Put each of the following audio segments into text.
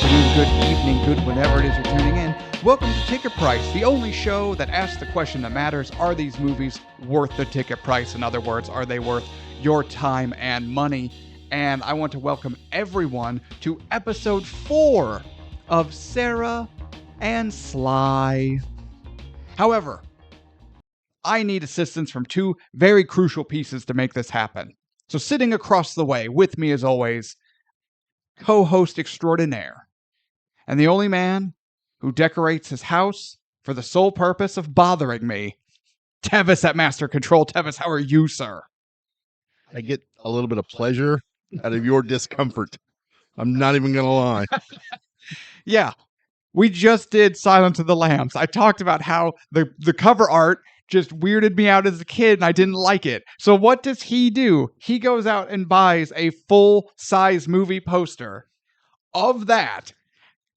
afternoon, good evening, good whenever it is you're tuning in. Welcome to Ticket Price, the only show that asks the question that matters: are these movies worth the ticket price? In other words, are they worth your time and money? And I want to welcome everyone to episode 4 of Sara and Sly. However, I need assistance from two very crucial pieces to make this happen. So sitting across the way with me as always, co-host extraordinaire, and the only man who decorates his house for the sole purpose of bothering me, Tevis at Master Control. Tevis, how are you, sir? I get a little bit of pleasure out of your discomfort. I'm not even going to lie. Yeah, we just did Silence of the Lambs. I talked about how the cover art just weirded me out as a kid and I didn't like it. So what does he do? He goes out and buys a full-size movie poster of that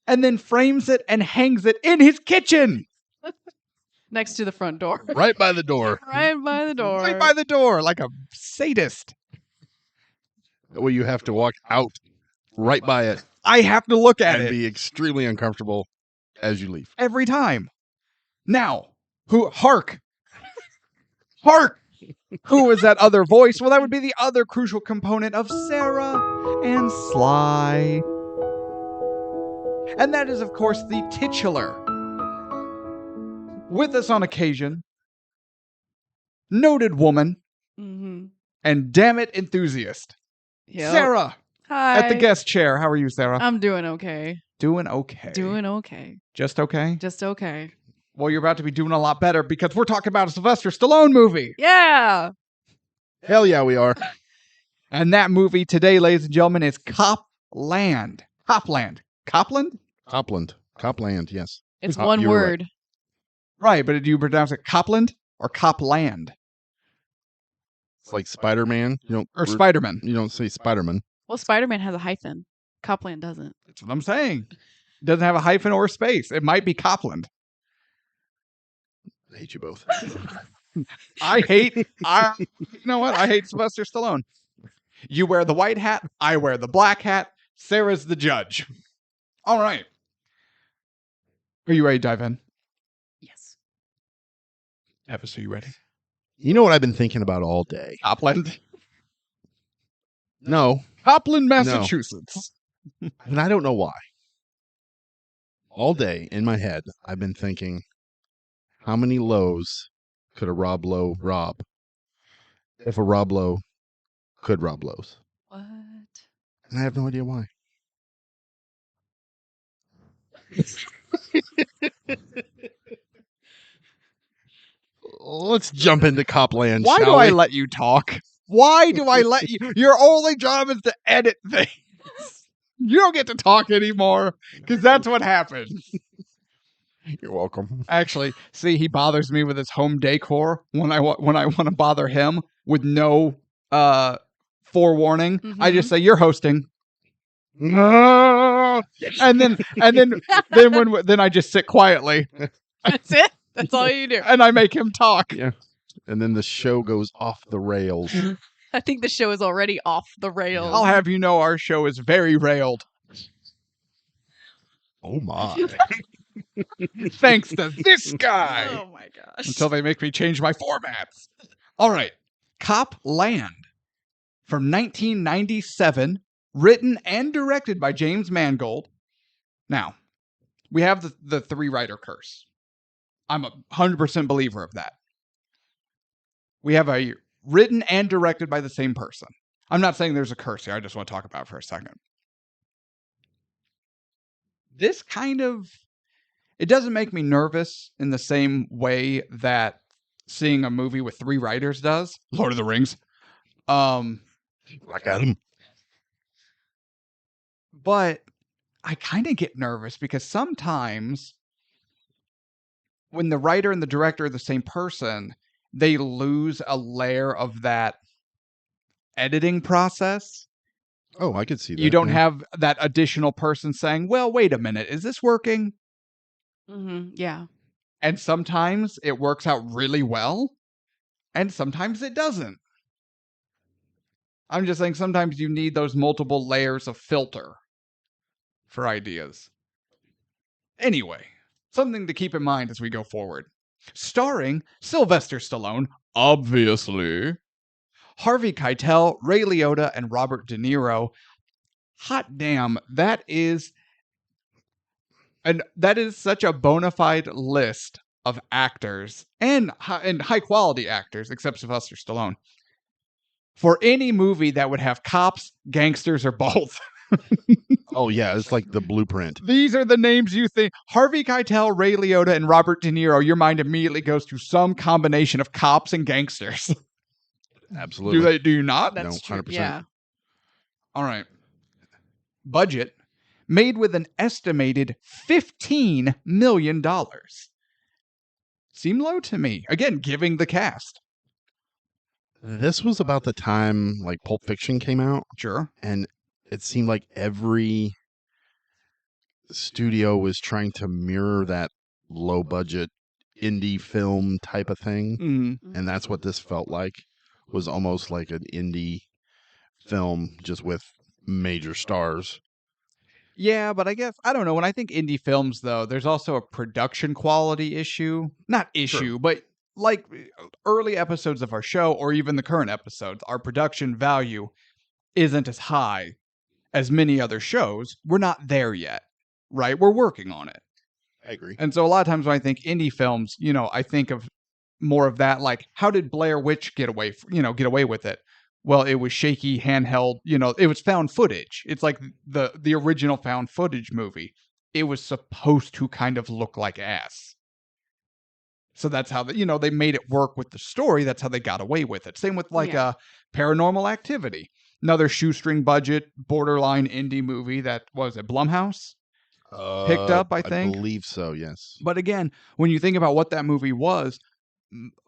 and then frames it and hangs it in his kitchen. Next to the front door. Right by the door. Right by the door. Right by the door, like a sadist. Where you have to walk out right by it I have to look at and it be extremely uncomfortable as you leave. every time. Now, hark, who is that other voice? Well, that would be the other crucial component of Sara and Sly. And that is, of course, the titular. With us on occasion, noted woman, Mm-hmm. and damn it, enthusiast, Yep. Sara, Hi. at the guest chair. How are you, Sara? I'm doing okay. Doing okay. Doing okay. Just okay? Just okay. Well, you're about to be doing a lot better because we're talking about a Sylvester Stallone movie. Yeah. Hell yeah, we are. And that movie today, ladies and gentlemen, is Copland. Copland. Copland? Copland, yes. It's Oh, one you were right. word. Right, but do you pronounce it Copland or Copland? It's like Spider-Man. Or Spider-Man? You don't say Spider-Man. Well, Spider-Man has a hyphen. Copland doesn't. That's what I'm saying. It doesn't have a hyphen or a space. It might be Copland. I hate you both. You know what? I hate Sylvester Stallone. You wear the white hat. I wear the black hat. Sarah's the judge. All right. Are you ready to dive in? Yes. Evis, are you ready? You know what I've been thinking about all day? Copland? No, Copland, Massachusetts. and I don't know why. All day in my head, I've been thinking, how many lows could a Rob Lowe rob if a Rob Lowe could rob lows? What? And I have no idea why. Let's jump into Copland, Why do shall I we? let you talk? Why do I let you? Your only job is to edit things. You don't get to talk anymore because that's what happens. You're welcome. Actually, see, he bothers me with his home decor when I want to bother him with no forewarning. I just say, "You're hosting," and then I just sit quietly That's it? That's all you do. and I make him talk. Yeah. And then the show goes off the rails. I think the show is already off the rails. I'll have you know our show is very railed. Oh my. Thanks to this guy. Oh my gosh. Until they make me change my formats. All right. Copland from 1997, written and directed by James Mangold. Now, we have the three-writer curse. I'm a 100% believer of that. We have a written and directed by the same person. I'm not saying there's a curse here. I just want to talk about it for a second. This kind of... It doesn't make me nervous in the same way that seeing a movie with 3 writers does. Lord of the Rings. Black Adam. But I kind of get nervous because sometimes when the writer and the director are the same person, they lose a layer of that editing process. Oh, I could see that. You don't yeah. have that additional person saying, well, wait a minute, is this working? Yeah. And sometimes it works out really well, and sometimes it doesn't. I'm just saying sometimes you need those multiple layers of filter for ideas. Anyway, something to keep in mind as we go forward. Starring Sylvester Stallone, obviously, Harvey Keitel, Ray Liotta, and Robert De Niro. Hot damn, that is such a bona fide list of actors and high quality actors, except Sylvester Stallone, for any movie that would have cops, gangsters, or both. Oh yeah, it's like the blueprint. These are the names you think. Harvey Keitel, Ray Liotta, and Robert De Niro. Your mind immediately goes to some combination of cops and gangsters. Absolutely. Do you not? No, That's true. 100%. Yeah. All right. Budget made with an estimated $15 million. Seem low to me. Again, giving the cast. This was about the time like Pulp Fiction came out, Sure. and it seemed like every studio was trying to mirror that low budget indie film type of thing. Mm. And that's what this felt like, was almost like an indie film just with major stars. Yeah, but I guess, I don't know. When I think indie films, though, there's also a production quality issue. Not issue, but like early episodes of our show, or even the current episodes, our production value isn't as high as many other shows. We're not there yet, right? We're working on it. I agree. And so a lot of times when I think indie films, I think of more of that, like, how did Blair Witch get away with it? Well, it was shaky handheld, it was found footage. It's like the original found footage movie. It was supposed to kind of look like ass. So that's how they made it work with the story. That's how they got away with it. Same with like Paranormal Activity. Another shoestring budget, borderline indie movie that was it Blumhouse? Picked up, I think. I believe so, yes. But again, when you think about what that movie was,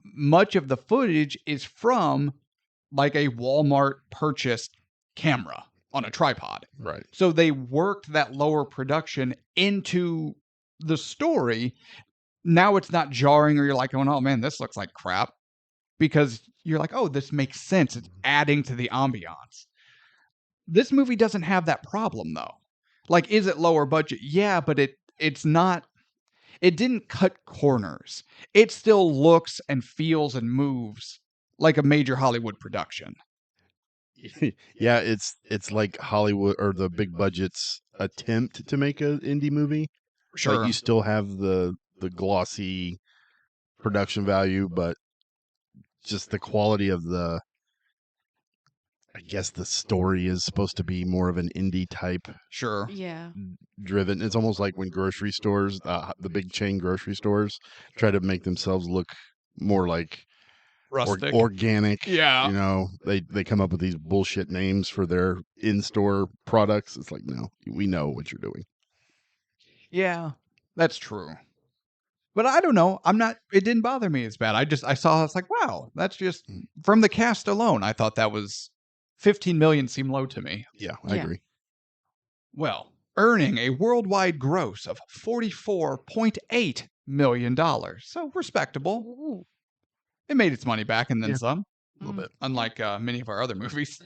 much of the footage is from like a Walmart purchased camera on a tripod. Right. So they worked that lower production into the story. Now it's not jarring, or you're like, oh man, this looks like crap. Because you're like, oh, this makes sense. It's adding to the ambiance. This movie doesn't have that problem, though. Like, is it lower budget? Yeah, but it's not. It didn't cut corners. It still looks and feels and moves like a major Hollywood production. Yeah, it's like Hollywood or the big budget's attempt to make an indie movie. Sure. Like you still have the glossy production value, but just the quality of I guess the story is supposed to be more of an indie type Sure. Yeah. driven. It's almost like when grocery stores, the big chain grocery stores, try to make themselves look more like Rustic. organic. Yeah. They come up with these bullshit names for their in-store products. It's like, no, we know what you're doing. Yeah, that's true. But I don't know. It didn't bother me as bad. I was like, wow, that's just from the cast alone. I thought that was 15 million seemed low to me. Yeah, I agree. Well, earning a worldwide gross of $44.8 million. So respectable. Ooh. It made its money back and then some. A little bit. Unlike many of our other movies.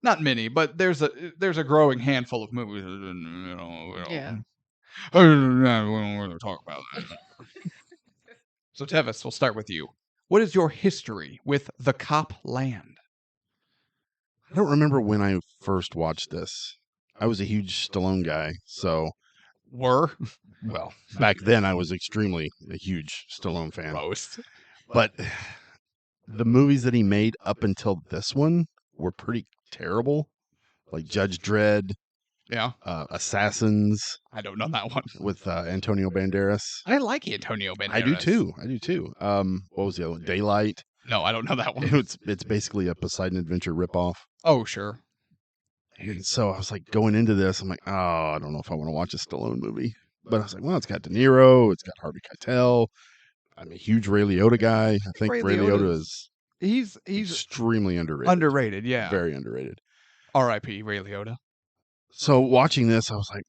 Not many, but there's a growing handful of movies. Yeah. We don't want to talk about that. So Tevis, we'll start with you. What is your history with the Copland? I don't remember when I first watched this. I was a huge Stallone guy, so well, back then I was extremely a huge Stallone fan. Most. But the movies that he made up until this one were pretty terrible, like Judge Dredd. Yeah. Assassins. I don't know that one. With Antonio Banderas. I like Antonio Banderas. I do too. What was the other one? Daylight. No, I don't know that one. It's basically a Poseidon Adventure ripoff. Oh, sure. And so I was like going into this, I'm like, oh, I don't know if I want to watch a Stallone movie. But I was like, well, it's got De Niro, it's got Harvey Keitel. I'm a huge Ray Liotta guy. I think Ray Liotta is he's extremely underrated. Underrated, yeah. Very underrated. R.I.P. Ray Liotta. So watching this, I was like,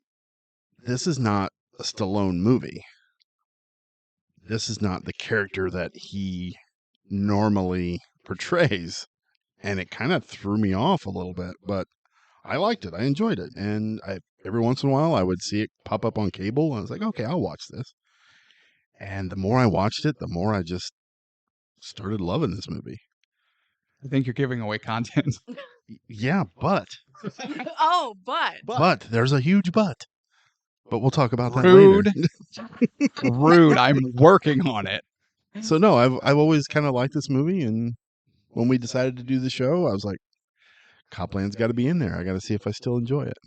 this is not a Stallone movie. This is not the character that he normally portrays. And it kind of threw me off a little bit, but I liked it. I enjoyed it. And every once in a while I would see it pop up on cable. I was like, okay, I'll watch this. And the more I watched it, the more I just started loving this movie. I think you're giving away content. Yeah, but but there's a huge but. But we'll talk about that Rude. later. Rude. I'm working on it. So no, I've always kind of liked this movie, and when we decided to do the show, I was like, Copland's got to be in there. I got to see if I still enjoy it.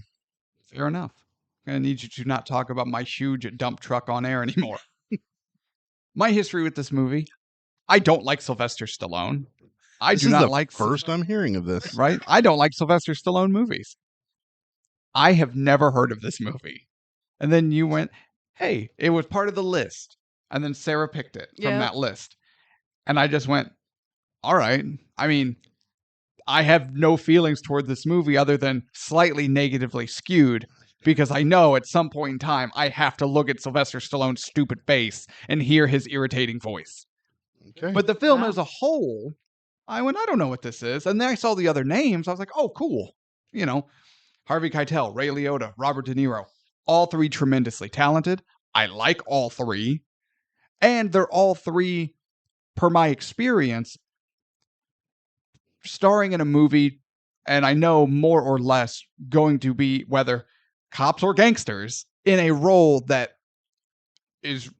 Fair enough. I'm going to need you to not talk about my huge dump truck on air anymore. My history with this movie, I don't like Sylvester Stallone. This is the first I'm hearing of this. Right? I don't like Sylvester Stallone movies. I have never heard of this movie. And then you went, hey, it was part of the list. And then Sarah picked it from that list. And I just went, all right. I mean, I have no feelings toward this movie other than slightly negatively skewed, because I know at some point in time I have to look at Sylvester Stallone's stupid face and hear his irritating voice. Okay. But the film as a whole, I went, I don't know what this is. And then I saw the other names. I was like, oh, cool. You know, Harvey Keitel, Ray Liotta, Robert De Niro, all three tremendously talented. I like all three. And they're all three, per my experience, starring in a movie, and I know more or less going to be, whether cops or gangsters, in a role that is,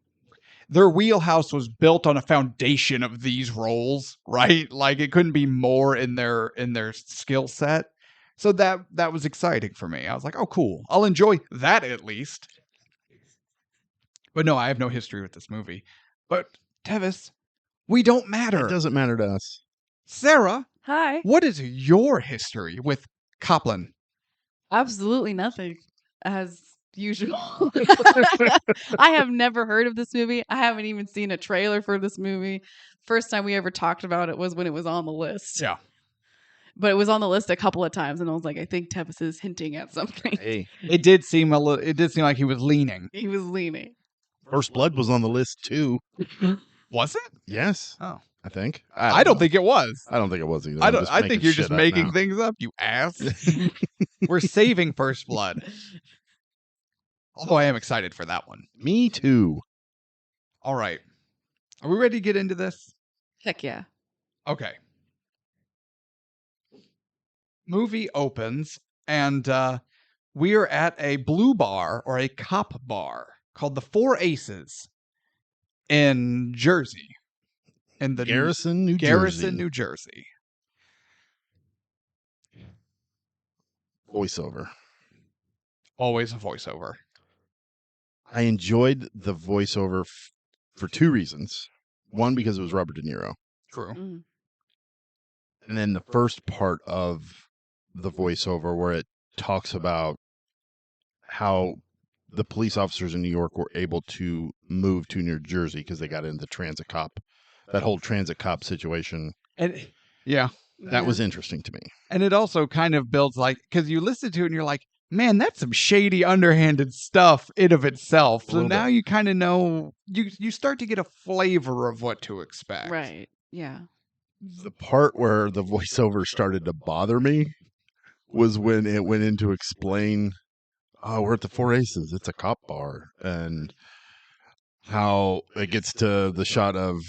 their wheelhouse was built on a foundation of these roles, right? Like it couldn't be more in their skill set. So that was exciting for me. I was like, oh, cool. I'll enjoy that at least. But no, I have no history with this movie. But Tevis, we don't matter. It doesn't matter to us. Sarah, hi. what is your history with Copland? Absolutely nothing, as usual. I have never heard of this movie. I haven't even seen a trailer for this movie. First time we ever talked about it was when it was on the list. Yeah. But it was on the list a couple of times, and I was like, I think Tevis is hinting at something. Hey, It did seem like he was leaning. He was leaning. First Blood was on the list too. Was it? Yes. Oh. I think. I don't think it was. I don't think it was either. I think you're just making things up, you ass. We're saving First Blood. Although I am excited for that one. Me too. All right. Are we ready to get into this? Heck yeah. Okay. Movie opens, and we are at a blue bar, or a cop bar, called the Four Aces in Jersey. In the Garrison, New Jersey. Voiceover. Always a voiceover. I enjoyed the voiceover for two reasons. One, because it was Robert De Niro. True. Mm. And then the first part of the voiceover where it talks about how the police officers in New York were able to move to New Jersey because they got into that whole transit cop situation. And yeah. That was interesting to me. And it also kind of builds, like, because you listen to it and you're like, man, that's some shady, underhanded stuff in of itself. So now you kind of know, you start to get a flavor of what to expect. Right. Yeah. The part where the voiceover started to bother me was when it went in to explain, oh, we're at the Four Aces. It's a cop bar. And how it gets to the shot of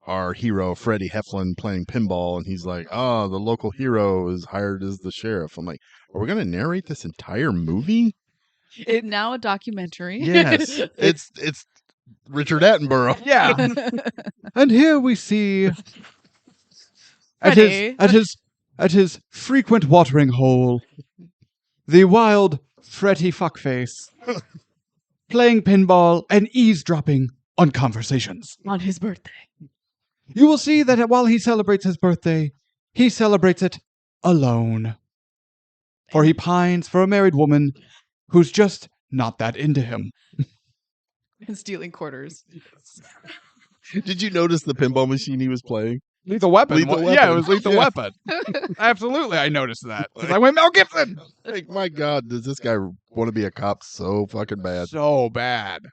our hero, Freddy Heflin, playing pinball. And he's like, oh, the local hero is hired as the sheriff. I'm like, are we going to narrate this entire movie? It's now a documentary. Yes. it's Richard Attenborough. Yeah. And here we see at his frequent watering hole, the wild Freddy Fuckface playing pinball and eavesdropping on conversations. On his birthday. You will see that while he celebrates his birthday, he celebrates it alone. For he pines for a married woman who's just not that into him. And stealing quarters. Did you notice the pinball machine he was playing? Lethal Weapon. Lethal Weapon. Yeah, it was Lethal Yeah. Weapon. Absolutely, I noticed that. Because I went, Mel Gibson! Like, my God, does this guy want to be a cop so fucking bad? So bad.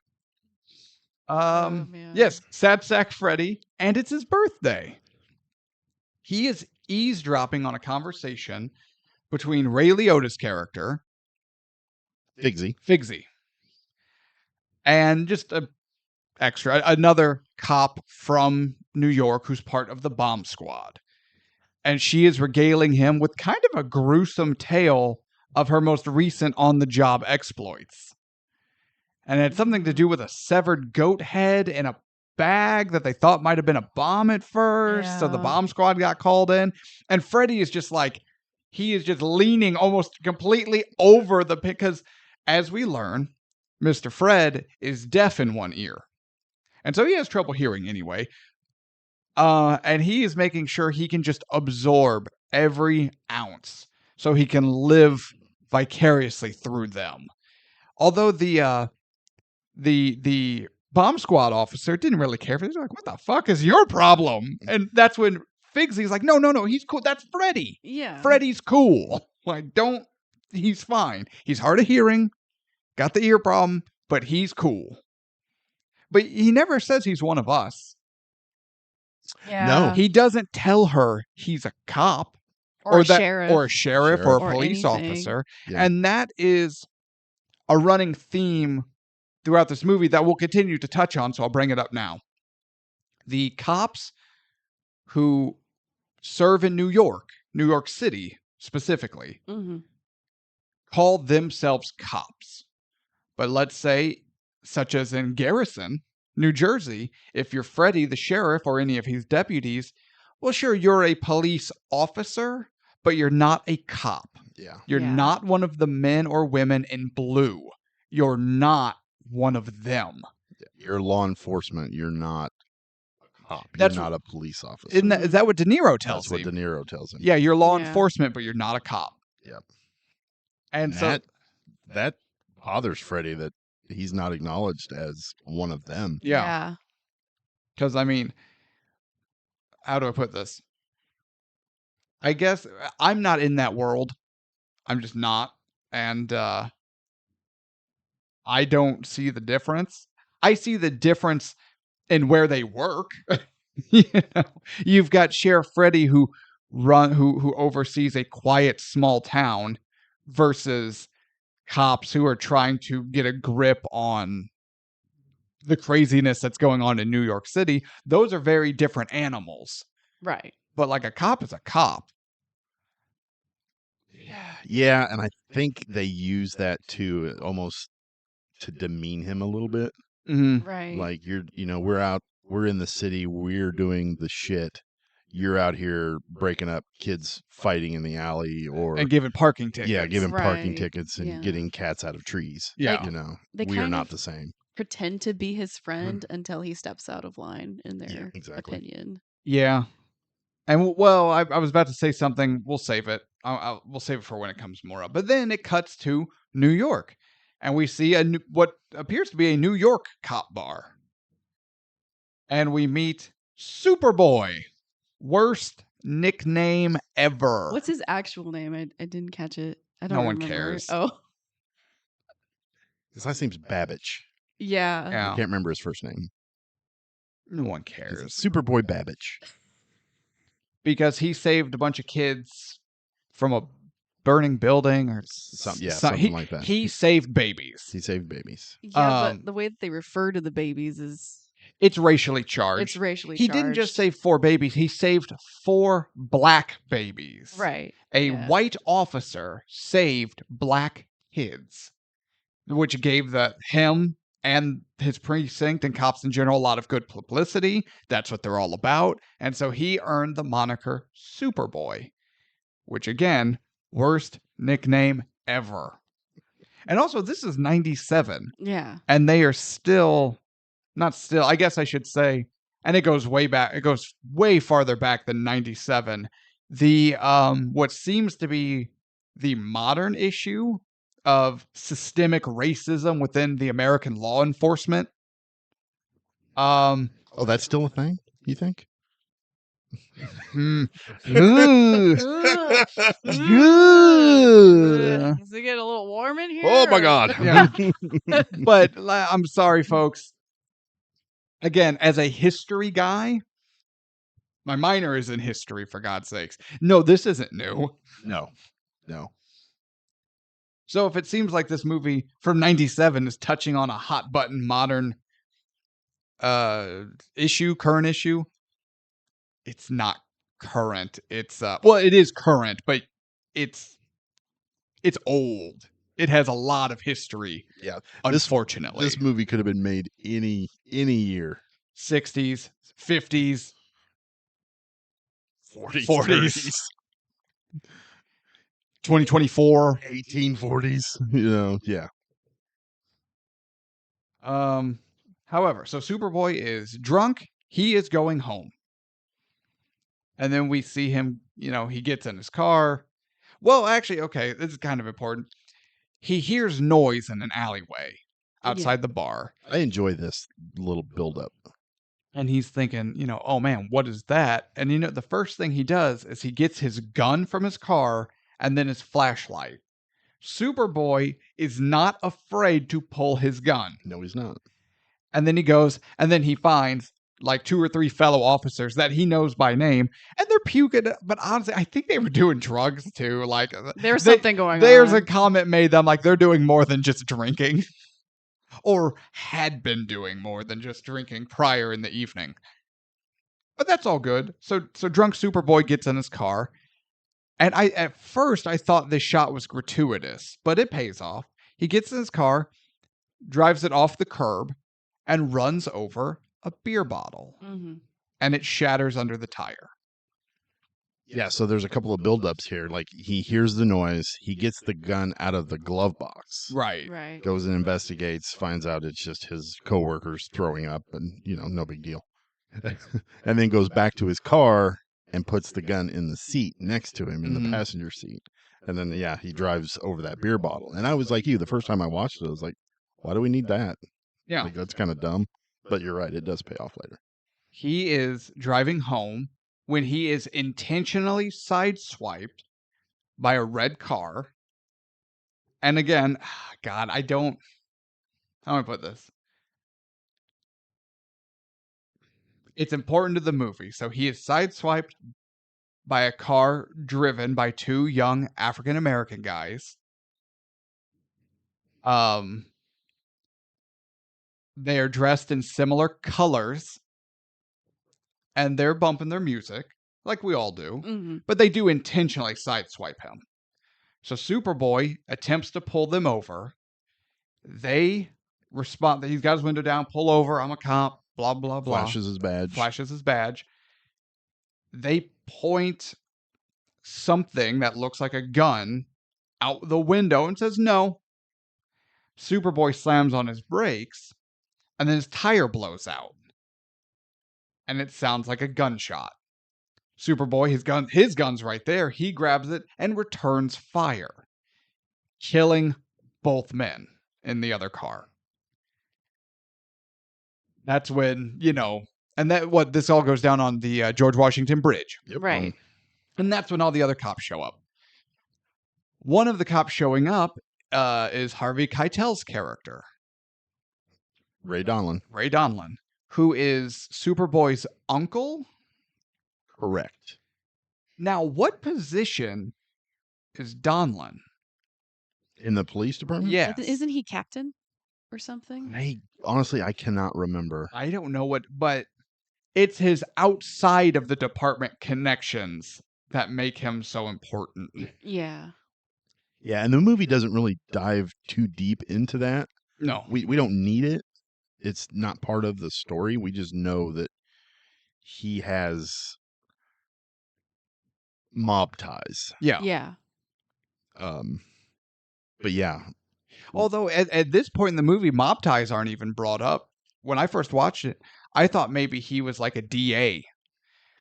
Man. Yes, Sad Sack Freddy, and it's his birthday. He is eavesdropping on a conversation between Ray Liotta's character Figsy. And just another cop from New York who's part of the bomb squad. And she is regaling him with kind of a gruesome tale of her most recent on-the-job exploits. And it had something to do with a severed goat head in a bag that they thought might have been a bomb at first. So the bomb squad got called in. And Freddy is just like, he is just leaning almost completely over the, because as we learn, Mr. Fred is deaf in one ear. And so he has trouble hearing anyway. And he is making sure he can just absorb every ounce so he can live vicariously through them. Although the bomb squad officer didn't really care for it. He's like, what the fuck is your problem? And that's when Figsy's like, no, he's cool. That's Freddy. Yeah. Freddy's cool. Like, he's fine. He's hard of hearing, got the ear problem, but he's cool. But he never says he's one of us. Yeah. No. He doesn't tell her he's a cop. Or a sheriff. Or a sheriff or a Or police anything. officer. Yeah. And that is a running theme throughout this movie that we'll continue to touch on, so I'll bring it up now. The cops who serve in New York City specifically, call themselves cops. But let's say, such as in Garrison, New Jersey, if you're Freddy, the sheriff, or any of his deputies, well, sure, you're a police officer, but you're not a cop. Yeah. You're not one of the men or women in blue. You're not one of them. You're law enforcement. You're not a cop. That's you're not a police officer. Is that what De Niro tells That's him? what De Niro tells him. Yeah, you're law enforcement, but you're not a cop. Yep. And so that bothers Freddy that he's not acknowledged as one of them. Yeah. Because, I mean, how do I put this? I guess I'm not in that world. I'm just not. And I don't see the difference. I see the difference in where they work. You know, you've got Sheriff Freddy who oversees a quiet small town versus cops who are trying to get a grip on the craziness that's going on in New York City. Those are very different animals. Right. But like a cop is a cop. Yeah, and I think they use that to almost to demean him a little bit. Mm-hmm. Right. Like we're in the city, we're doing the shit. You're out here breaking up kids fighting in the alley and giving parking tickets. Yeah, giving parking Right. tickets and getting cats out of trees. Yeah. You know, They we are kind not of the same. pretend to be his friend until he steps out of line in their exactly. opinion. Yeah. And well, I was about to say something. We'll save it. We'll save it for when it comes more up. But then it cuts to New York, and we see what appears to be a New York cop bar, and we meet Superboy, worst nickname ever. What's his actual name? I didn't catch it. I don't No one remember. cares. Oh, His last name's Babbage. yeah. I Yeah, can't remember his first name. no one cares Superboy Babbage. because he saved a bunch of kids from a burning building or Something like that. He saved babies. He saved babies. Yeah, but the way that they refer to the babies is It's racially charged. it's racially He charged. didn't just save 4 babies. He saved 4 black babies. right. A Yeah. white officer saved black kids, which gave him and his precinct and cops in general a lot of good publicity. That's what they're all about. And so he earned the moniker Superboy, which again, worst nickname ever. And also, this is 97, Yeah. and they are I guess I should say, and it goes way back, it goes way farther back than 97. The what seems to be the modern issue of systemic racism within the American law enforcement. Oh, that's still a thing, you think? Ugh. Is it getting a little warm in here? Oh my or- God. Yeah. But I'm sorry, folks. Again, as a history guy, my minor is in history, for God's sakes. No, this isn't new. No. So if it seems like this movie from 97 is touching on a hot button modern current issue, it's not current. It's well, it is current, but it's old. It has a lot of history. Yeah. Unfortunately, This movie could have been made any year. 60s, 50s, 40s, 40s, 2024. 1840s. You know, yeah. However, so Superboy is drunk. He is going home. And then we see him, he gets in his car. Well, actually, okay, this is kind of important. He hears noise in an alleyway outside the bar. I enjoy this little buildup. And he's thinking, oh man, what is that? And the first thing he does is he gets his gun from his car and then his flashlight. Superboy is not afraid to pull his gun. No, he's not. And then he goes, and then he finds like 2 or 3 fellow officers that he knows by name, and they're puking. But honestly, I think they were doing drugs too. Like there's something going on. There's a comment made that I'm like, they're doing more than just drinking, or had been doing more than just drinking prior in the evening. But that's all good. So drunk Superboy gets in his car, and at first I thought this shot was gratuitous, but it pays off. He gets in his car, drives it off the curb, and runs over a beer bottle. Mm-hmm. And it shatters under the tire. Yeah, so there's a couple of buildups here. Like, he hears the noise, he gets the gun out of the glove box. Right. Goes and investigates, finds out it's just his coworkers throwing up, and, no big deal. And then goes back to his car and puts the gun in the seat next to him in the passenger seat. And then, he drives over that beer bottle. And I was like you, the first time I watched it, I was like, why do we need that? Yeah. Like, that's kind of dumb. But you're right, it does pay off later. He is driving home when he is intentionally sideswiped by a red car. And again, God, how do I put this? It's important to the movie. So he is sideswiped by a car driven by 2 young African American guys. They are dressed in similar colors, and they're bumping their music like we all do, but they do intentionally sideswipe him. So Superboy attempts to pull them over. They respond. He's got his window down, pull over. I'm a cop, blah, blah, blah. Flashes his badge. They point something that looks like a gun out the window and says no. Superboy slams on his brakes, and then his tire blows out. And it sounds like a gunshot. Superboy, his gun's right there. He grabs it and returns fire, killing both men in the other car. That's when, and this all goes down on the George Washington Bridge. Yep. Right. And that's when all the other cops show up. One of the cops showing up is Harvey Keitel's character, Ray Donlin, who is Superboy's uncle. Correct. Now, what position is Donlin? In the police department? Yes. Isn't he captain or something? I cannot remember. I don't know but it's his outside of the department connections that make him so important. Yeah. Yeah, and the movie doesn't really dive too deep into that. No. We don't need it. It's not part of the story. We just know that he has mob ties. Yeah. Yeah. But yeah. Although at this point in the movie, mob ties aren't even brought up. When I first watched it, I thought maybe he was like a DA.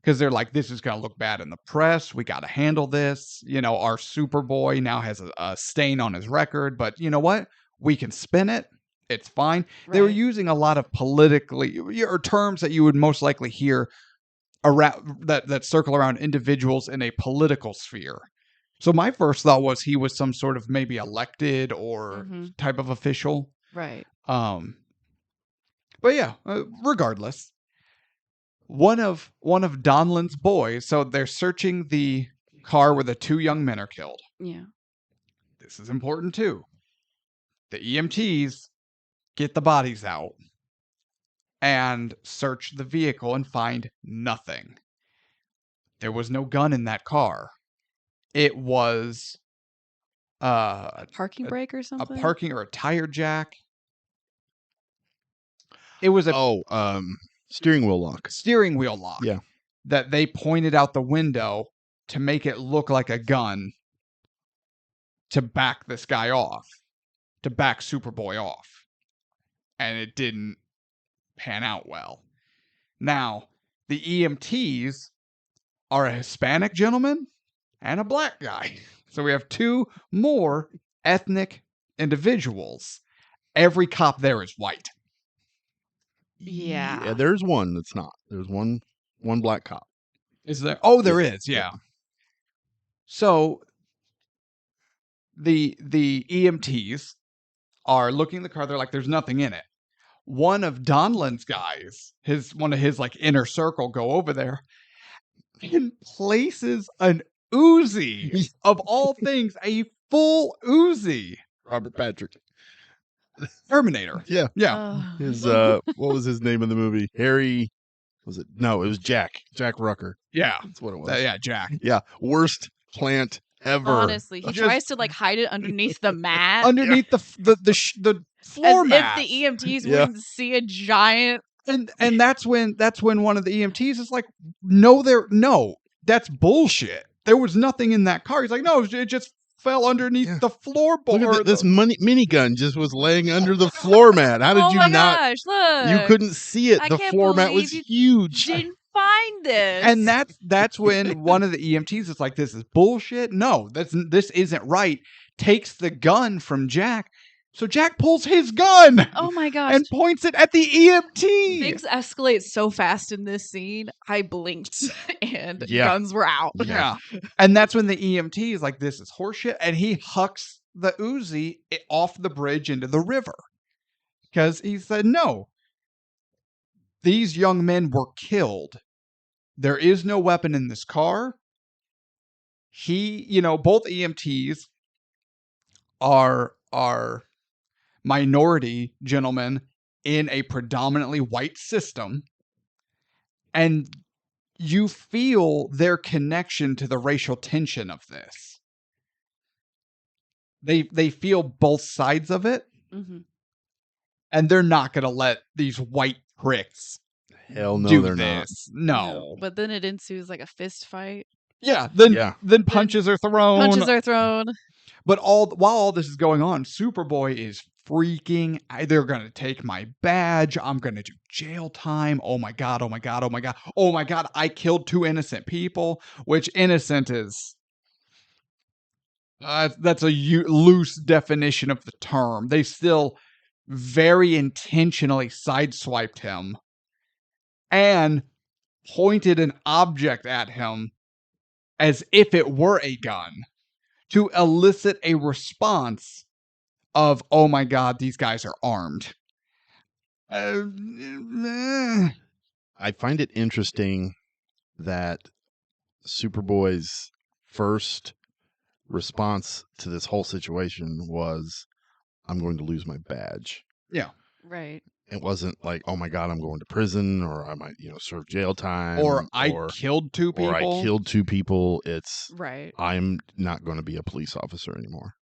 Because they're like, this is going to look bad in the press. We got to handle this. Our Superboy now has a stain on his record. But you know what? We can spin it. It's fine. Right. They were using a lot of politically, or terms that you would most likely hear around that circle around individuals in a political sphere. So my first thought was he was some sort of maybe elected or type of official. Right. But yeah, regardless, one of Donlin's boys. So they're searching the car where the 2 young men are killed. Yeah. this is important too. The EMTs get the bodies out and search the vehicle and find nothing. There was no gun in that car. It was A parking brake or a something? parking or a tire jack. It was a steering wheel lock. steering wheel lock. Yeah. That they pointed out the window to make it look like a gun to back this guy off, to back Superboy off. And it didn't pan out well. Now, the EMTs are a Hispanic gentleman and a black guy. So we have two more ethnic individuals. Every cop there is white. Yeah. There's one that's not. There's one black cop. Is there? Oh, there is. Yeah. So the EMTs are looking at the car. They're like, "There's nothing in it." One of Donlan's guys, one of his like inner circle, go over there and places an Uzi of all things, a full Uzi. Robert Patrick. Terminator. Yeah. Yeah. His what was his name in the movie? Harry. Was it? No, it was Jack. Jack Rucker. Yeah. That's what it was. Yeah, Jack. Yeah. Worst plant ever. Honestly, he tries to like hide it underneath the mat. Underneath the floor as mat. if the EMTs wouldn't see a giant. And that's when one of the EMTs is like, no, that's bullshit. There was nothing in that car. He's like, no, it just fell underneath the floorboard. Look at this minigun just was laying under the floor mat. How did oh you my not? Gosh, look. You couldn't see it. I The can't floor mat believe was you huge. Didn't find this. And that's when one of the EMTs is like, this is bullshit. No, this isn't right. Takes the gun from Jack. So Jack pulls his gun. Oh my gosh. And points it at the EMT. Things escalate so fast in this scene. I blinked and Yeah. guns were out. Yeah. And that's when the EMT is like, this is horseshit. And he hucks the Uzi off the bridge into the river. Because he said, no, these young men were killed. There is no weapon in this car. Both EMTs are minority gentlemen in a predominantly white system. And you feel their connection to the racial tension of this. They feel both sides of it. Mm-hmm. And they're not going to let these white pricks Hell no, do they're this. No. But then it ensues like a fist fight. Yeah. Then punches are thrown. Punches are thrown. But while all this is going on, Superboy is freaking. They're going to take my badge. I'm going to do jail time. Oh my God. Oh my God. Oh my God. Oh my God. I killed 2 innocent people, which innocent is. That's a loose definition of the term. They still very intentionally sideswiped him and pointed an object at him as if it were a gun to elicit a response of, oh my God, these guys are armed. I find it interesting that Superboy's first response to this whole situation was, I'm going to lose my badge. Yeah. Right. It wasn't like, oh my God, I'm going to prison, or I might, serve jail time, or I killed 2 people. Or I killed 2 people. It's right. I'm not going to be a police officer anymore.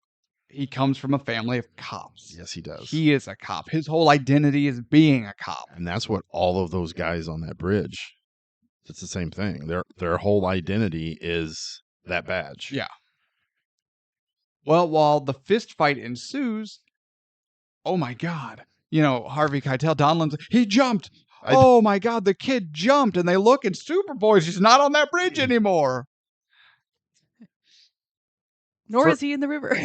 He comes from a family of cops. Yes, he does. He is a cop. His whole identity is being a cop. And that's what all of those guys on that bridge, it's the same thing. Their whole identity is that badge. Yeah. Well, while the fist fight ensues, oh my God. Harvey Keitel, Donlan's, he jumped. Oh my God, the kid jumped. And they look, and Superboy's just not on that bridge anymore. Nor is he in the river.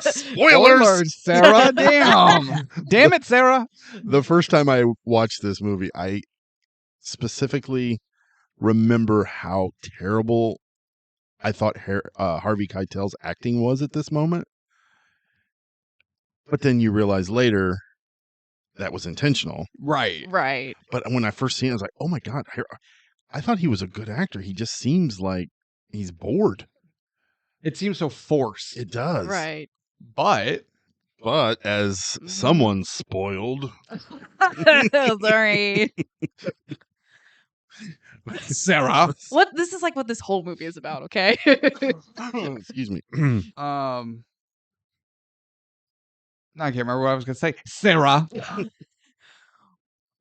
Spoilers, Sarah. Damn it, Sarah. The first time I watched this movie, I specifically remember how terrible I thought Harvey Keitel's acting was at this moment. But then you realize later that was intentional. Right. Right. But when I first seen it, I was like, oh my God, I thought he was a good actor. He just seems like he's bored. It seems so forced. It does. Right. But as someone spoiled, Sorry. Sarah. This is like what this whole movie is about, okay? Excuse me. I can't remember what I was going to say. Sarah.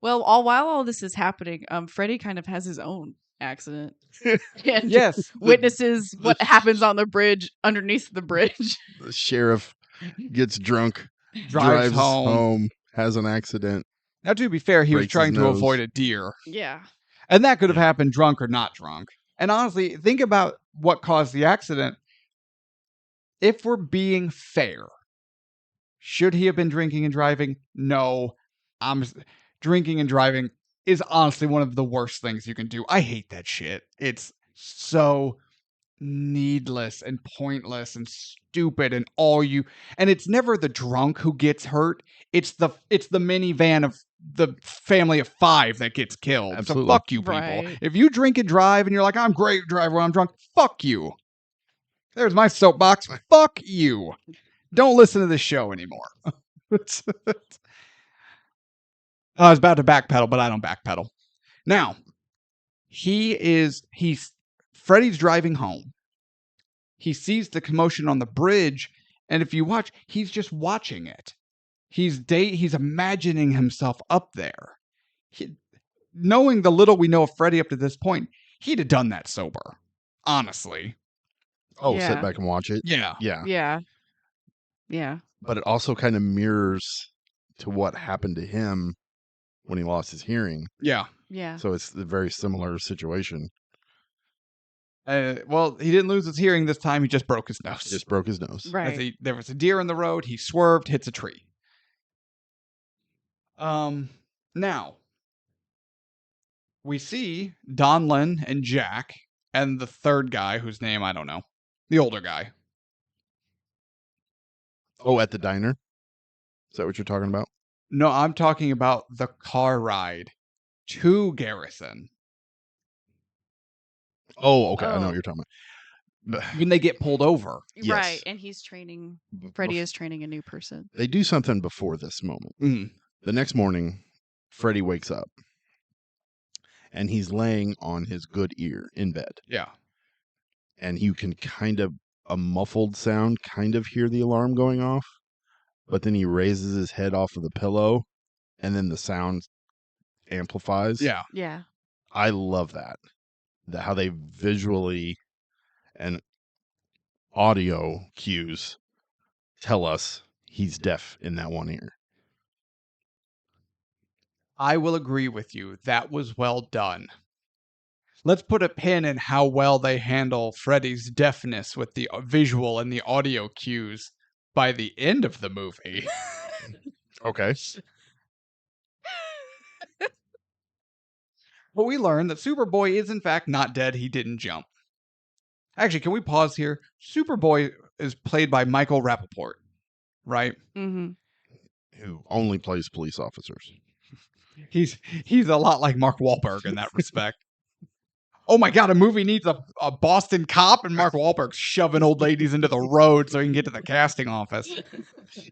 Well, while all this is happening, Freddy kind of has his own accident. And Yes. witnesses what happens on the bridge, underneath the bridge. The sheriff gets drunk, Drives home. has an accident. Now, to be fair, he was Breaks his trying to nose. avoid a deer. Yeah. And that could have happened drunk or not drunk. And honestly, think about what caused the accident. If we're being fair, should he have been drinking and driving? No. Drinking and driving is honestly one of the worst things you can do. I hate that shit. It's so needless and pointless and stupid and it's never the drunk who gets hurt. It's the minivan of the family of 5 that gets killed. Absolutely. So fuck you, people. Right. If you drink and drive and you're like, I'm a great driver when I'm drunk, fuck you. There's my soapbox. Fuck you. Don't listen to this show anymore. I was about to backpedal, but I don't backpedal. Now, Freddy's driving home. He sees the commotion on the bridge, and if you watch, he's just watching it. He's imagining himself up there. Knowing the little we know of Freddy up to this point, he'd have done that sober. Honestly. Oh, Yeah. sit back and watch it. Yeah. Yeah. Yeah. But it also kind of mirrors to what happened to him when he lost his hearing. Yeah. Yeah. So it's a very similar situation. Well, he didn't lose his hearing this time. He just broke his nose. Just broke his nose. Right. There was a deer in the road. He swerved, hits a tree. Now, we see Donlin and Jack and the third guy, whose name I don't know. The older guy. Oh, at the diner? Is that what you're talking about? No, I'm talking about the car ride to Garrison. Oh, okay. I know Oh. what you're talking about. When they get pulled over. Yes. Right. And he's training, Freddy is training a new person. They do something before this moment. Mm. The next morning, Freddy wakes up and he's laying on his good ear in bed. Yeah. And you can a muffled sound, hear the alarm going off. But then he raises his head off of the pillow and then the sound amplifies. Yeah. Yeah. I love that. How they visually and audio cues tell us he's deaf in that one ear. I will agree with you. That was well done. Let's put a pin in how well they handle Freddy's deafness with the visual and the audio cues by the end of the movie. Okay. But we learn that Superboy is in fact not dead. He didn't jump. Actually, can we pause here? Superboy is played by Michael Rappaport, right? Mm-hmm. Who only plays police officers. He's a lot like Mark Wahlberg in that respect. Oh my God, a movie needs a Boston cop, and Mark Wahlberg's shoving old ladies into the road so he can get to the casting office.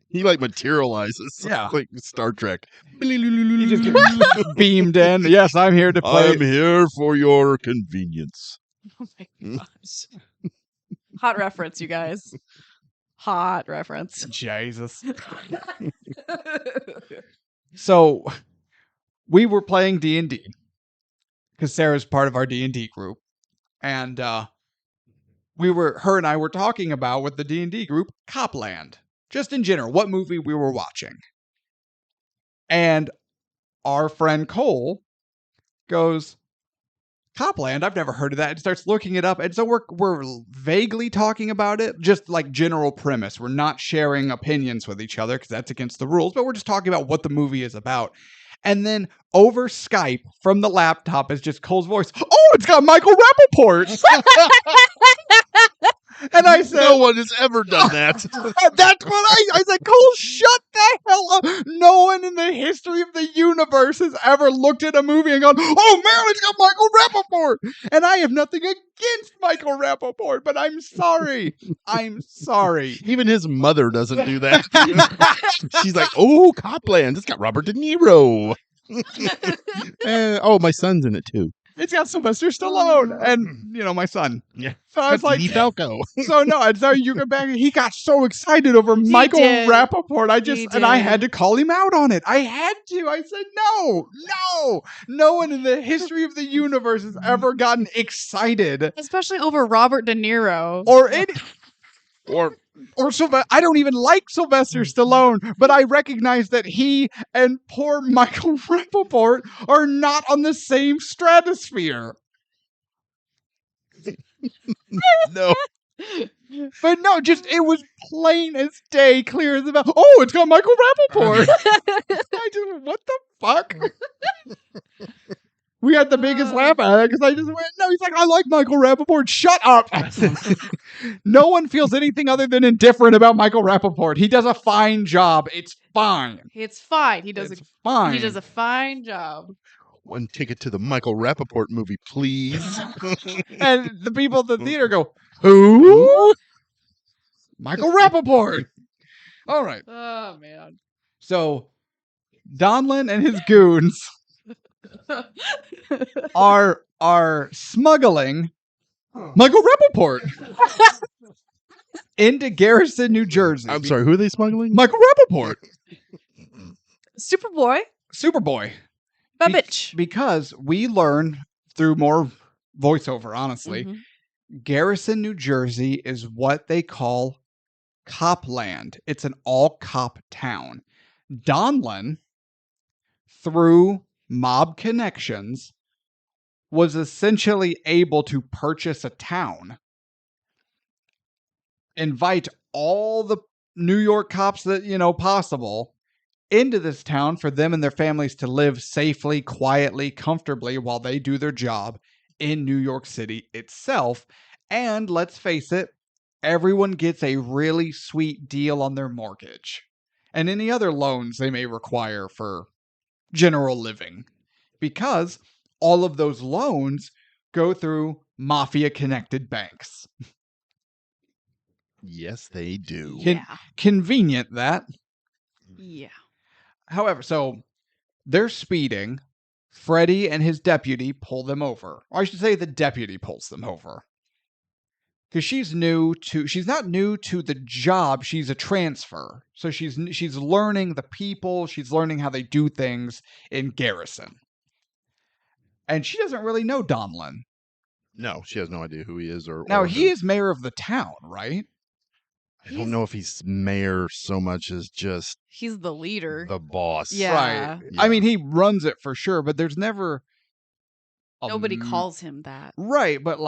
He materializes. Yeah. Like Star Trek. He just gets beamed in. Yes, I'm here to play. I'm here for your convenience. Oh my gosh. Hot reference, you guys. Hot reference. Jesus. So we were playing D&D because Sarah's part of our D&D group, and her and I were talking about with the D&D group Copland, just in general, what movie we were watching. And our friend Cole goes, Copland, I've never heard of that. And starts looking it up. And so we're vaguely talking about it, just like general premise. We're not sharing opinions with each other because that's against the rules, but we're just talking about what the movie is about. And then over Skype from the laptop is just Cole's voice. Oh, it's got Michael Rappaport. And I said, No one has ever done that. That's what I said. Cole, shut the hell up. No one in the history of the universe has ever looked at a movie and gone, oh man, it's got Michael Rappaport. And I have nothing against Michael Rappaport, but I'm sorry. I'm sorry. Even his mother doesn't do that. She's like, oh, Copland. It's got Robert De Niro. Oh, my son's in it too. It's got Sylvester Stallone and, my son. Yeah. So I was like, Lee Falco. so no, and so you go back. He got so excited over Michael did. Rappaport. I did. had to call him out on it. I had to. I said, no one in the history of the universe has ever gotten excited Especially over Robert De Niro. or any. Or Sylvester. I don't even like Sylvester Stallone, but I recognize that he and poor Michael Rappaport are not on the same stratosphere. No. But no, it was plain as day, clear as the bell. Oh, it's got Michael Rappaport. What the fuck? We had the biggest laugh at it because I just went, no, he's like, I like Michael Rappaport. Shut up. No one feels anything other than indifferent about Michael Rappaport. He does a fine job. It's fine. It's fine. He does Fine. He does a fine job. One ticket to the Michael Rappaport movie, please. And the people at the theater go, who? Michael Rappaport. All right. Oh man. So Donlin and his goons are smuggling Michael Rappaport into Garrison, New Jersey. I'm sorry, who are they smuggling? Michael Rappaport. Superboy. Superboy. Babbage. Because we learn through more voiceover, honestly, Garrison, New Jersey is what they call Copland. It's an all-cop town. Donlin, through mob connections, was essentially able to purchase a town, invite all the New York cops that, possible into this town for them and their families to live safely, quietly, comfortably while they do their job in New York City itself. And let's face it, everyone gets a really sweet deal on their mortgage and any other loans they may require for general living, because all of those loans go through mafia-connected banks. Yes, they do. Convenient, that. Yeah. However, so they're speeding. Freddy and his deputy pull them over. Or I should say the deputy pulls them over. Because she's not new to the job, she's a transfer. So she's learning the people, she's learning how they do things in Garrison. And she doesn't really know Donlin. No, she has no idea who he is or Now, he is mayor of the town, right? I don't know if he's mayor so much as just He's the leader. the boss. Yeah. Right. Yeah. I mean, he runs it for sure, but there's never Nobody calls him that. Right, but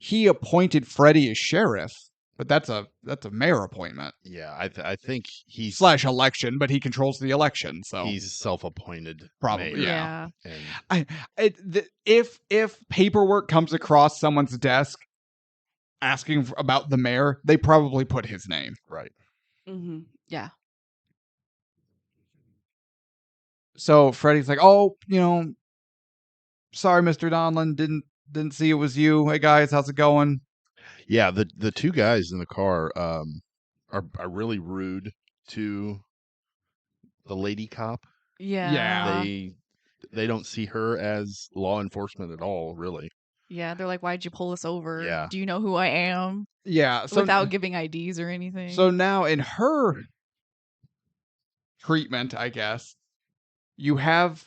he appointed Freddy as sheriff, but that's a mayor appointment. Yeah, I think he's /election, but he controls the election, so he's self-appointed. Probably, mayor. yeah. And if paperwork comes across someone's desk asking about the mayor, they probably put his name. Right. Mm-hmm. Yeah. So Freddy's like, oh, sorry, Mr. Donlin, didn't see it was you. Hey guys, how's it going? Yeah, the two guys in the car are really rude to the lady cop. Yeah. They don't see her as law enforcement at all, really. Yeah, they're like, why'd you pull us over? Yeah. Do you know who I am? Yeah. So, without giving IDs or anything. So now in her treatment, I guess, you have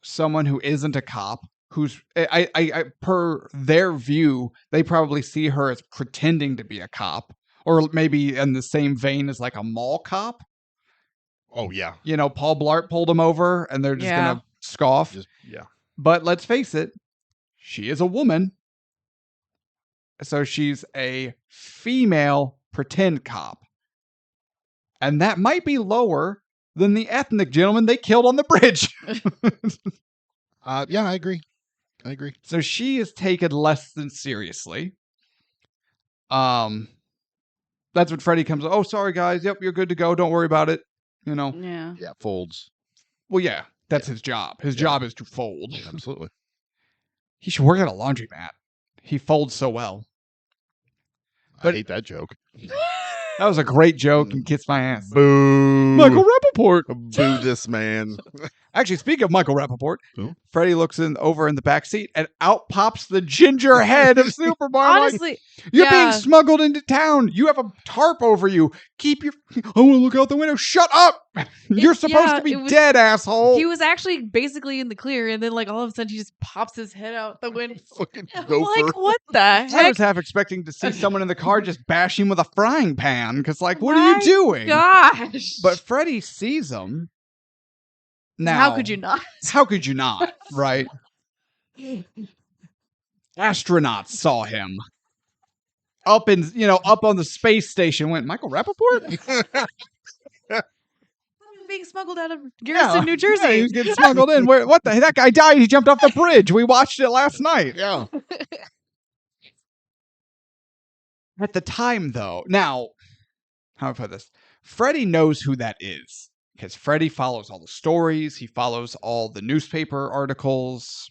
someone who isn't a cop, who's I per their view, they probably see her as pretending to be a cop, or maybe in the same vein as like a mall cop. Oh yeah. Paul Blart pulled him over and they're just gonna scoff. Yeah. But let's face it, she is a woman. So she's a female pretend cop. And that might be lower than the ethnic gentleman they killed on the bridge. Yeah, I agree. So she is taken less than seriously. And That's when Freddy comes. Oh, sorry guys. Yep, you're good to go. Don't worry about it. You know. Yeah. Yeah, folds. Well, yeah, that's his job. His job is to fold. Absolutely. He should work at a laundromat. He folds so well. I hate that joke. That was a great joke and kiss my ass. Boo. Michael Rappaport. Boo this man. Actually, speaking of Michael Rappaport, Who? Freddy looks over in the back seat and out pops the ginger head of Superboy. Honestly, You're being smuggled into town. You have a tarp over you. Keep your... I want to look out the window. Shut up. You're supposed to be dead, asshole. He was actually basically in the clear, and then like all of a sudden he just pops his head out the window. Fucking I'm gopher. like, what the heck? I was half expecting to see someone in the car just bash him with a frying pan. Because like, what are you doing? Gosh. But Freddy sees him. Now, how could you not? How could you not? Right? Astronauts saw him up on the space station. Went Michael Rappaport? Being smuggled out of Garrison, New Jersey. Yeah, he was getting smuggled in. What the? That guy died. He jumped off the bridge. We watched it last night. Yeah. At the time, though, now, how do I put this? Freddy knows who that is. Because Freddy follows all the stories. He follows all the newspaper articles.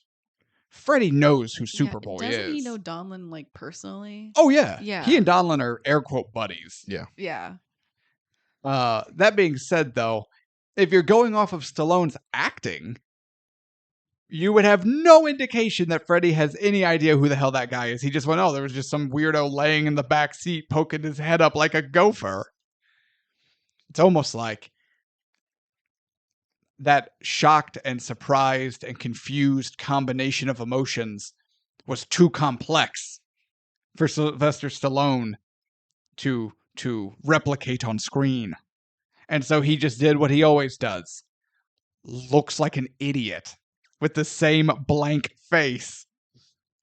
Freddy knows who Superboy is. Doesn't he know Donlin, like, personally? Oh, yeah. Yeah. He and Donlin are air quote buddies. Yeah. Yeah. That being said, though, if you're going off of Stallone's acting, you would have no indication that Freddy has any idea who the hell that guy is. He just went, oh, there was just some weirdo laying in the back seat poking his head up like a gopher. It's almost like that shocked and surprised and confused combination of emotions was too complex for Sylvester Stallone to replicate on screen. And so he just did what he always does. Looks like an idiot with the same blank face.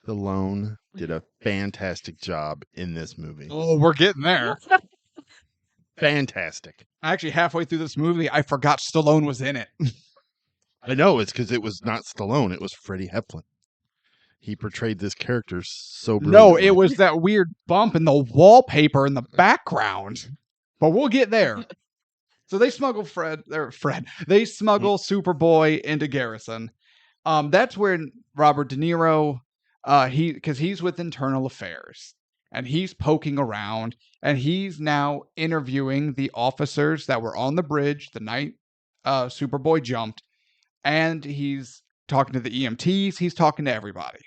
Stallone did a fantastic job in this movie. Oh, we're getting there. Fantastic. Actually, halfway through this movie, I forgot Stallone was in it. I know, it's because it was not Stallone. It was Freddy Heflin. He portrayed this character so brilliantly. No, it was that weird bump in the wallpaper in the background. But we'll get there. So they smuggle They smuggle Superboy into Garrison. That's where Robert De Niro, because he's with Internal Affairs. And he's poking around. And he's now interviewing the officers that were on the bridge the night Superboy jumped. And he's talking to the EMTs. He's talking to everybody.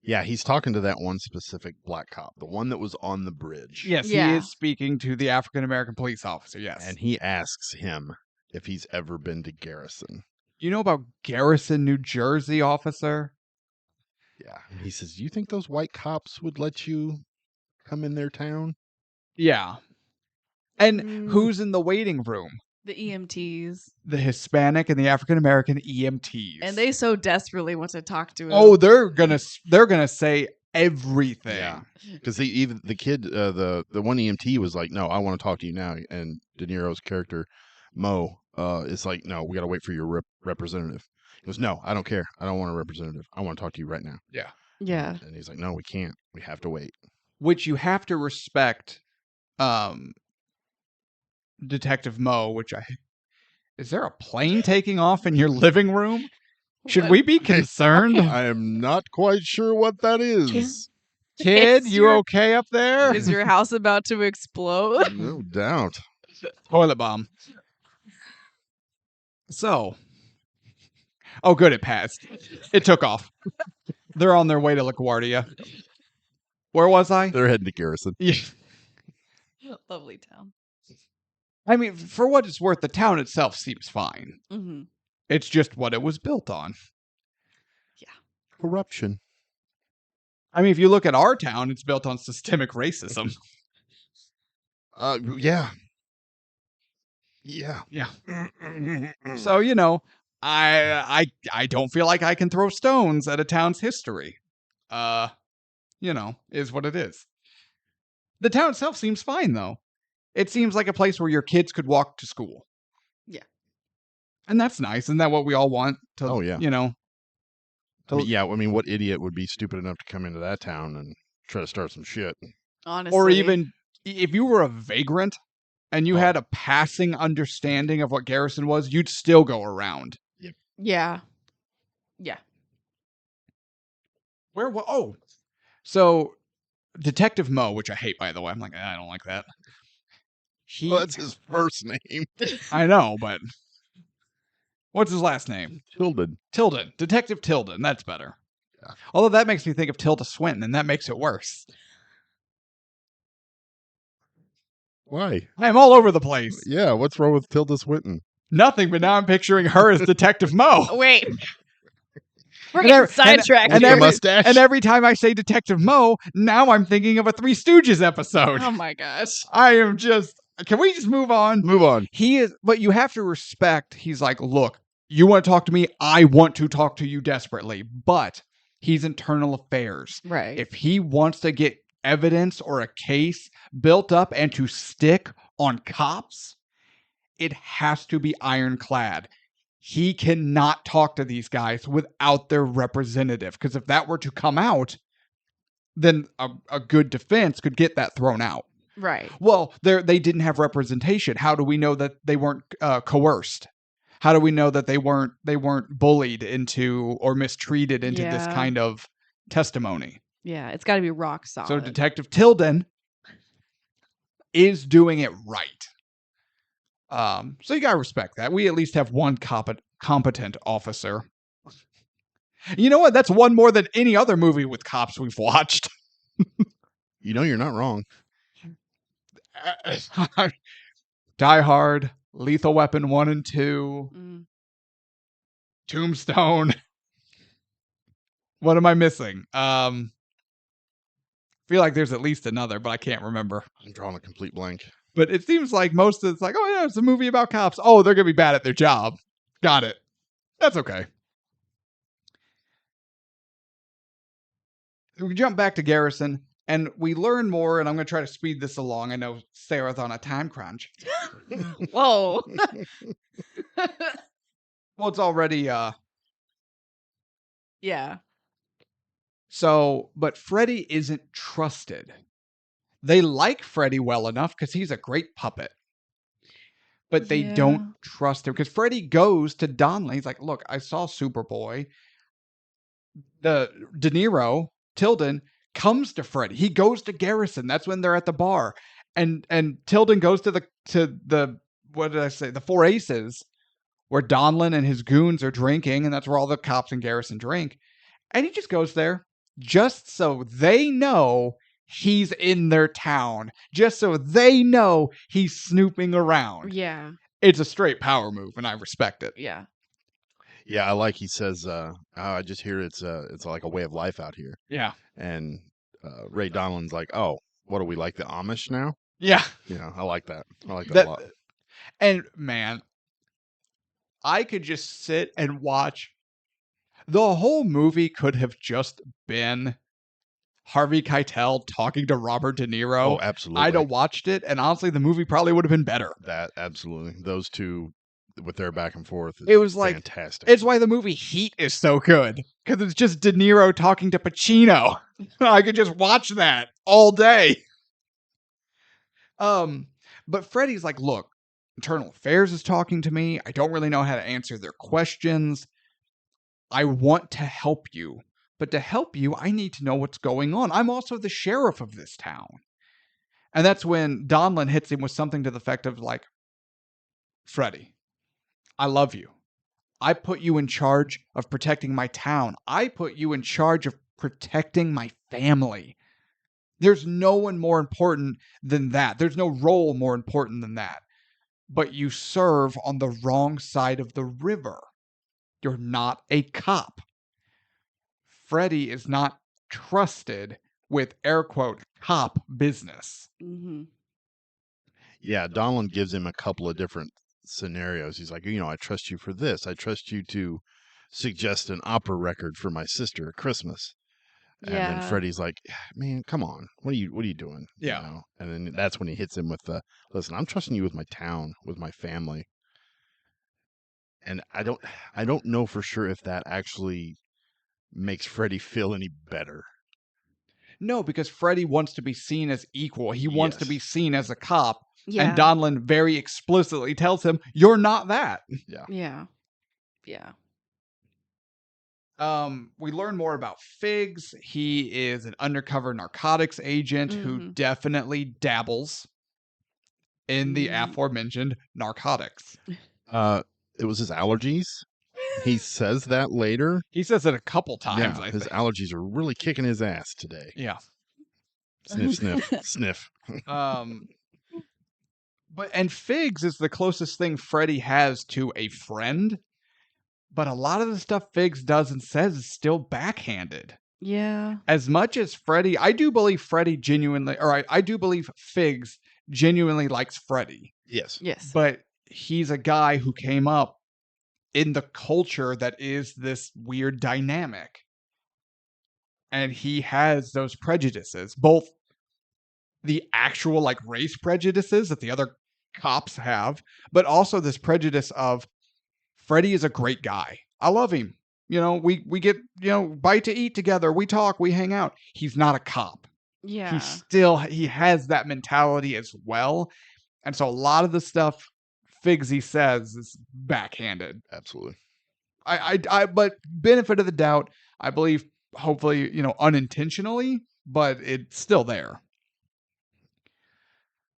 Yeah, he's talking to that one specific black cop, the one that was on the bridge. Yes, Yeah. he is speaking to the African-American police officer, yes. And he asks him if he's ever been to Garrison. You know about Garrison, New Jersey, officer? Yeah. He says, you think those white cops would let you come in their town? Yeah. And who's in the waiting room? The EMTs. The Hispanic and the African-American EMTs. And they so desperately want to talk to him. Oh, they're gonna say everything. Yeah. Because even the kid, the one EMT was like, no, I want to talk to you now. And De Niro's character, Mo, is like, no, we got to wait for your representative. He goes, no, I don't care. I don't want a representative. I want to talk to you right now. Yeah. Yeah. And he's like, no, we can't. We have to wait. Which you have to respect Detective Mo, is there a plane taking off in your living room? Should we be concerned? I am not quite sure what that is. Kid, Is you your- okay up there? Is your house about to explode? No doubt. Toilet bomb. So. Oh, good, it passed. It took off. They're on their way to LaGuardia. Where was I? They're heading to Garrison. Yeah. Lovely town. I mean, for what it's worth, the town itself seems fine. Mm-hmm. It's just what it was built on. Corruption. I mean, if you look at our town, it's built on systemic racism. Yeah. Yeah. Yeah. So, I don't feel like I can throw stones at a town's history. Is what it is. The town itself seems fine, though. It seems like a place where your kids could walk to school. Yeah. And that's nice. Isn't that what we all want? Oh, yeah. To, I mean, what idiot would be stupid enough to come into that town and try to start some shit? Honestly. or even if you were a vagrant and you Oh. had a passing understanding of what Garrison was, you'd still go around. Yeah. Yeah. So Detective Mo, which I hate, by the way. I'm like, I don't like that. Well, that's his first name. I know, but what's his last name? Tilden. Detective Tilden. That's better. Yeah. Although that makes me think of Tilda Swinton, and that makes it worse. Why? I'm all over the place. Yeah, what's wrong with Tilda Swinton? Nothing, but now I'm picturing her as Detective Mo. Wait. We're And getting every- sidetracked. With the here. mustache? And every time I say Detective Mo, now I'm thinking of a Three Stooges episode. Oh my gosh. I am just. Can we just move on? Move on. He is, but you have to respect. He's like, look, you want to talk to me? I want to talk to you desperately, but he's internal affairs. Right. If he wants to get evidence or a case built up and to stick on cops, it has to be ironclad. He cannot talk to these guys without their representative, because if that were to come out, then a good defense could get that thrown out. Right. Well, they didn't have representation. How do we know that they weren't coerced? How do we know that they weren't bullied into or mistreated into this Yeah. kind of testimony? Yeah. It's got to be rock solid. So Detective Tilden is doing it right. So you gotta respect that. We at least have one competent officer. You know what? That's one more than any other movie with cops we've watched. You know you're not wrong. Die Hard, Lethal Weapon 1 and 2, Mm. Tombstone. What am I missing? Feel like there's at least another, but I can't remember. I'm drawing a complete blank. But it seems like most of it's like, oh yeah, it's a movie about cops. Oh, they're gonna be bad at their job. Got it. That's okay. We jump back to Garrison, and we learn more, and I'm gonna try to speed this along. I know Sarah's on a time crunch. Whoa. Well, it's already Yeah. so, but Freddy isn't trusted. They like Freddy well enough because he's a great puppet. But they Yeah. don't trust him because Freddy goes to Donnelly. He's like, look, I saw Superboy. The De Niro, Tilden, comes to Freddy. He goes to Garrison. That's when they're at the bar. And Tilden goes to the what did I say? The Four Aces, where Donlin and his goons are drinking, and that's where all the cops in Garrison drink. And he just goes there just so they know he's in their town, just so they know he's snooping around. Yeah. It's a straight power move, and I respect it. Yeah. Yeah, I like he says, I just hear it's like a way of life out here. Yeah. And Ray Donlin's like, oh, what are we, like the Amish now? Yeah. Yeah, I like that. I like that a lot. And man, I could just sit and watch. The whole movie could have just been Harvey Keitel talking to Robert De Niro. Oh, absolutely. I'd have watched it, and honestly, the movie probably would have been better. That absolutely. Those two with their back and forth. It was like fantastic. It's why the movie Heat is so good, because it's just De Niro talking to Pacino. I could just watch that all day. But Freddy's like, look, Internal Affairs is talking to me. I don't really know how to answer their questions. I want to help you. But to help you, I need to know what's going on. I'm also the sheriff of this town. And that's when Donlin hits him with something to the effect of like, Freddy, I love you. I put you in charge of protecting my town. I put you in charge of protecting my family. There's no one more important than that. There's no role more important than that. But you serve on the wrong side of the river. You're not a cop. Freddy is not trusted with air quote cop business. Mm-hmm. Yeah, Donlin gives him a couple of different scenarios. He's like, I trust you for this. I trust you to suggest an opera record for my sister at Christmas. And Yeah. then Freddy's like, man, come on. What are you doing? Yeah. And then that's when he hits him with the, listen, I'm trusting you with my town, with my family. And I don't know for sure if that actually makes Freddy feel any better. No, because Freddy wants to be seen as equal. He wants to be Yes. seen as a cop. Yeah. And Donlin very explicitly tells him, "You're not that." Yeah. We learn more about Figs. He is an undercover narcotics agent who definitely dabbles in the aforementioned narcotics. It was his allergies. He says that later. He says it a couple times, I his think. allergies are really kicking his ass today. Yeah. Sniff, sniff, sniff. And Figs is the closest thing Freddy has to a friend. But a lot of the stuff Figs does and says is still backhanded. Yeah. As much as Freddy, I do believe Freddy genuinely, or I do believe Figs genuinely likes Freddy. Yes. But he's a guy who came up in the culture that is this weird dynamic. And he has those prejudices, both the actual like race prejudices that the other cops have, but also this prejudice of Freddy is a great guy. I love him. You know, we get, bite to eat together. We talk, we hang out. He's not a cop. Yeah. He has that mentality as well. And so a lot of the stuff Figsy says is backhanded. Absolutely. But benefit of the doubt, I believe, hopefully, unintentionally, but it's still there.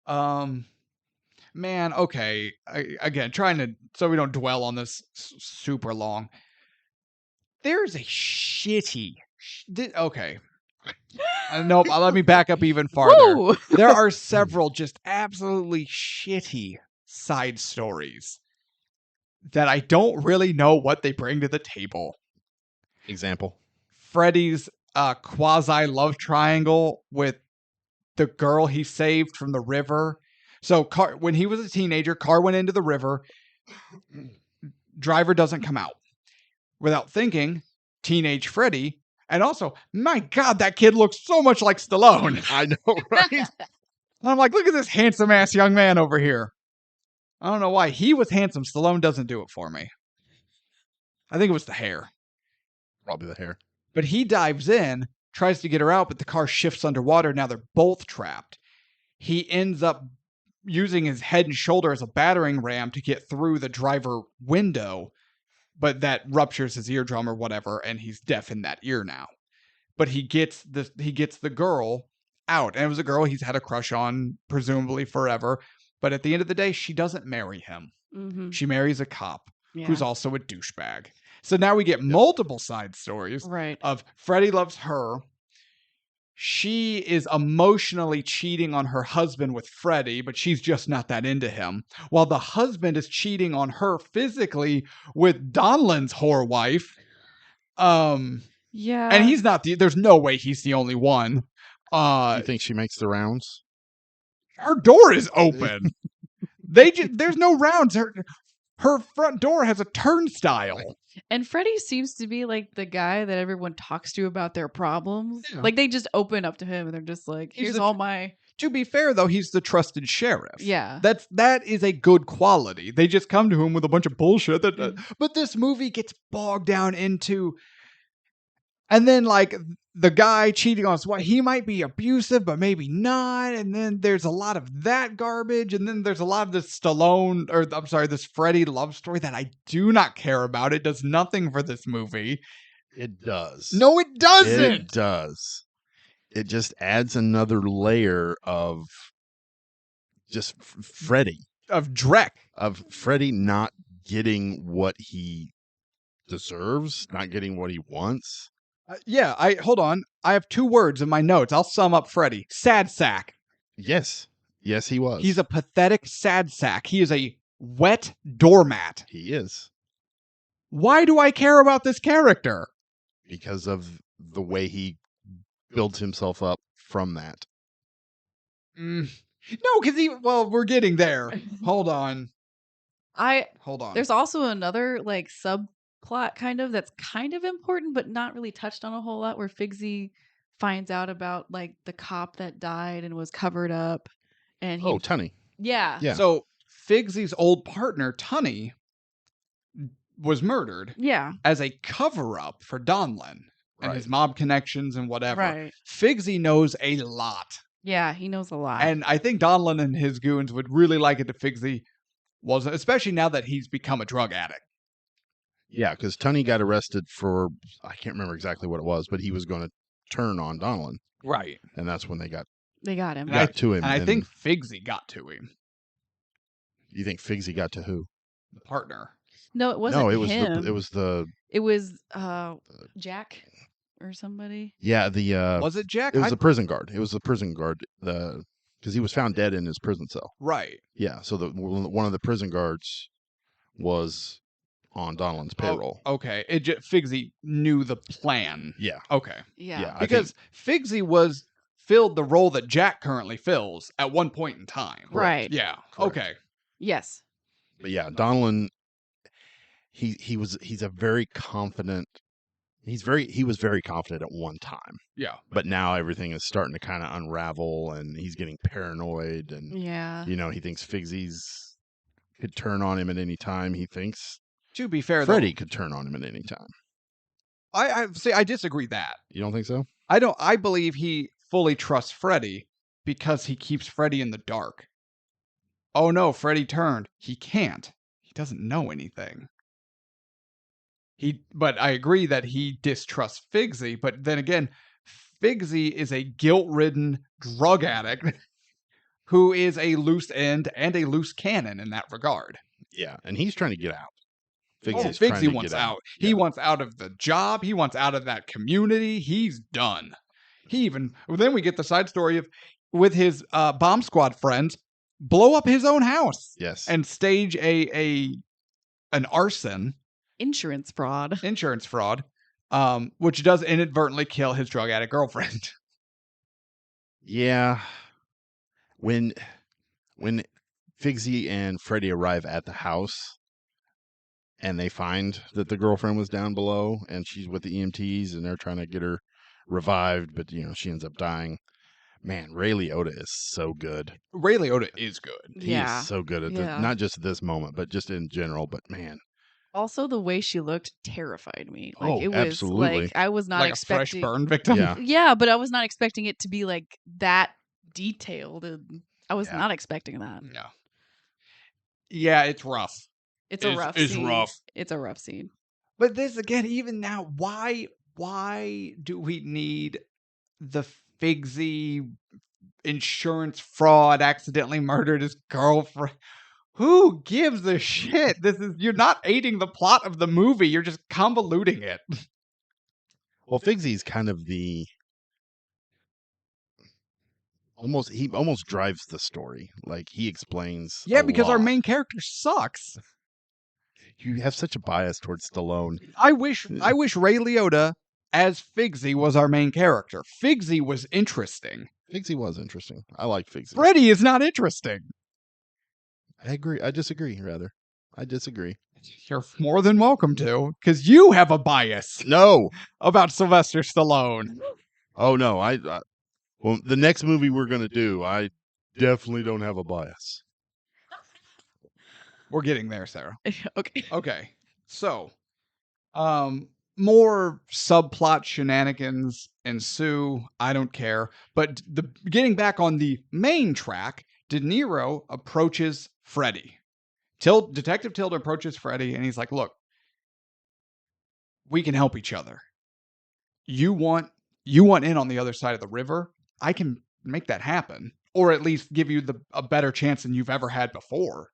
Man, okay. Again, trying to, so we don't dwell on this super long. There's a shitty. Okay. Nope. Let me back up even farther. Woo! There are several just absolutely shitty side stories that I don't really know what they bring to the table. Example. Freddy's quasi love triangle with the girl he saved from the river. So when he was a teenager, car went into the river. Driver doesn't come out. Without thinking, teenage Freddy. And also, my God, that kid looks so much like Stallone. I know, right? And I'm like, look at this handsome ass young man over here. I don't know why. He was handsome. Stallone doesn't do it for me. I think it was the hair. Probably the hair. But he dives in, tries to get her out, but the car shifts underwater. Now they're both trapped. He ends up using his head and shoulder as a battering ram to get through the driver window, but that ruptures his eardrum or whatever, and he's deaf in that ear now. But he gets the girl out, and it was a girl he's had a crush on, presumably forever. But at the end of the day, she doesn't marry him. Mm-hmm. She marries a cop who's also a douchebag. So now we get multiple side stories of Freddy loves her. She is emotionally cheating on her husband with Freddy, but she's just not that into him. While the husband is cheating on her physically with Donlin's whore wife. Yeah. And he's not there's no way he's the only one. You think she makes the rounds? Her door is open. There's no rounds. Her front door has a turnstile. And Freddy seems to be like the guy that everyone talks to about their problems. Yeah. Like they just open up to him and they're just like, here's all my... To be fair, though, he's the trusted sheriff. Yeah. That is a good quality. They just come to him with a bunch of bullshit. But this movie gets bogged down into... And then, like, the guy cheating on his wife, he might be abusive, but maybe not. And then there's a lot of that garbage. And then there's a lot of this this Freddy love story that I do not care about. It does nothing for this movie. It does. No, it doesn't. It does. It just adds another layer of just Freddy. Of Drek. Of Freddy not getting what he deserves, not getting what he wants. Hold on. I have 2 words in my notes. I'll sum up Freddy. Sad sack. Yes. Yes, he was. He's a pathetic sad sack. He is a wet doormat. He is. Why do I care about this character? Because of the way he builds himself up from that. No, because we're getting there. Hold on. Hold on. There's also another like subplot kind of that's kind of important, but not really touched on a whole lot, where Figsy finds out about like the cop that died and was covered up. And Tunney. Yeah. So Figsy's old partner, Tunney, was murdered. Yeah. As a cover-up for Donlin. and Right. his mob connections and whatever. Right. Figsy knows a lot. Yeah, he knows a lot. And I think Donlin and his goons would really like it if Figsy wasn't, especially now that he's become a drug addict. Yeah, because Tunney got arrested for, I can't remember exactly what it was, but he was going to turn on Donlin. Right. And that's when they got him. to him. And I think Figsy got to him. You think Figsy got to who? The partner. No, it wasn't No, it was him. it was Jack or somebody. Yeah, was it Jack? It was the prison guard. It was the prison guard. Because he was found dead in his prison cell. Right. Yeah. So one of the prison guards was on Donlin's payroll. Oh, okay. Figsy knew the plan. Yeah. Okay. Yeah. Because Figsy filled the role that Jack currently fills at one point in time. Right. Yeah. Correct. Okay. Yes. But yeah, Donlin. He's a very confident. He was very confident at one time. Yeah. But now everything is starting to kind of unravel, and he's getting paranoid, and Yeah. he thinks Figsy's could turn on him at any time. He thinks, to be fair, Freddy could turn on him at any time. I disagree that. You don't think so? I believe he fully trusts Freddy because he keeps Freddy in the dark. Oh no, Freddy turned. He can't. He doesn't know anything. But I agree that he distrusts Figsy, but then again, Figsy is a guilt-ridden drug addict who is a loose end and a loose cannon in that regard. Yeah, and he's trying to get out. Figsy wants out. Yeah. He wants out of the job. He wants out of that community. He's done. Then we get the side story of with his bomb squad friends blow up his own house. Yes. And stage an arson. Insurance fraud. Which does inadvertently kill his drug addict girlfriend. Yeah. When Figsy and Freddy arrive at the house and they find that the girlfriend was down below and she's with the EMTs and they're trying to get her revived, but she ends up dying. Man, Ray Liotta is so good. Ray Liotta is good. He is so good at Yeah. not just at this moment, but just in general. But man. Also, the way she looked terrified me. Like, it was absolutely. like I was not Like expecting a fresh burn victim. Yeah. Yeah, but I was not expecting it to be like that detailed, and I was not expecting that. No. Yeah, it's rough. It's a rough It's scene. rough. It's a rough scene. But this again, even now, why do we need the Figsy insurance fraud accidentally murdered his girlfriend? Who gives a shit? You're not aiding the plot of the movie. You're just convoluting it. Well, Figsy's kind of he almost drives the story. Like he explains. Yeah, a because our lot. main character sucks. You have such a bias towards Stallone. I wish Ray Liotta as Figsy was our main character. Figsy was interesting. Figsy was interesting. I like Figsy. Freddy is not interesting. I agree. I disagree, rather. I disagree. You're more than welcome to, because you have a bias No. about Sylvester Stallone. Oh, no. Well, the next movie we're going to do, I definitely don't have a bias. We're getting there, Sarah. Okay. Okay. So, more subplot shenanigans ensue. I don't care. But getting back on the main track, De Niro approaches Freddy. Detective Tilda approaches Freddy, and he's like, look, we can help each other. You want in on the other side of the river? I can make that happen. Or at least give you a better chance than you've ever had before.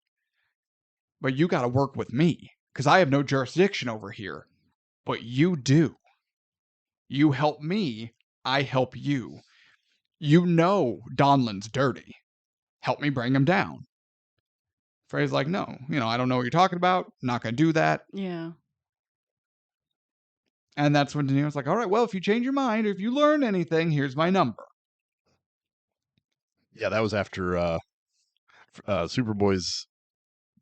But you got to work with me, because I have no jurisdiction over here. But you do. You help me, I help you. You know Donlin's dirty. Help me bring him down. Freddy's like, no, I don't know what you're talking about. Not going to do that. Yeah. And that's when De Niro's like, all right, well, if you change your mind, or if you learn anything, here's my number. Yeah, that was after Superboy's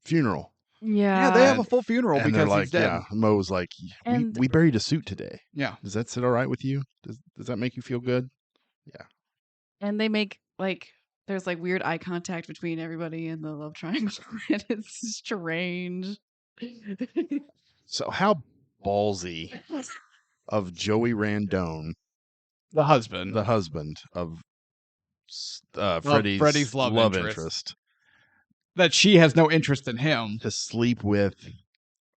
funeral. Yeah. Yeah, they have a full funeral And because they're like, he's dead. yeah, Mo was like, And- we buried a suit today. Yeah. Does that sit all right with you? Does that make you feel good? Yeah. And they make there's weird eye contact between everybody in the love triangle. And it's strange. So how ballsy of Joey Randone, The husband. the husband of Freddy's, Freddy's love interest, that she has no interest in him. to sleep with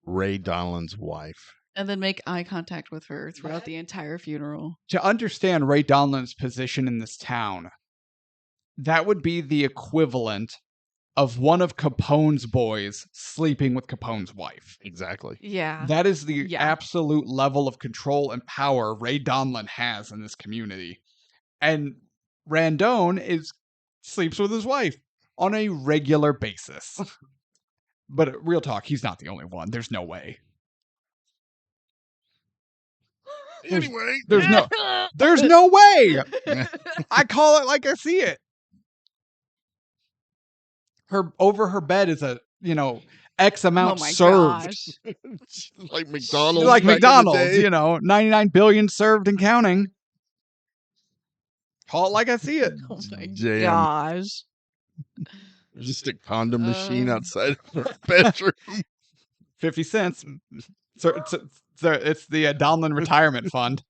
Ray Donlan's wife. And then make eye contact with her throughout the entire funeral. To understand Ray Donlan's position in this town, that would be the equivalent of one of Capone's boys sleeping with Capone's wife. Exactly. Yeah. That is the Yeah. absolute level of control and power Ray Donlan has in this community. And Randone sleeps with his wife on a regular basis. But real talk, he's not the only one. There's no way. Anyway, There's no way. I call it like I see it. Over her bed is a, X amount oh my served. gosh. like McDonald's. Like back in the McDonald's, day. 99 billion served and counting. Call it like I see it. Oh my Jam. gosh. Just a condom machine Uh. outside of her bedroom. 50 cents. So it's the Donlan Retirement Fund.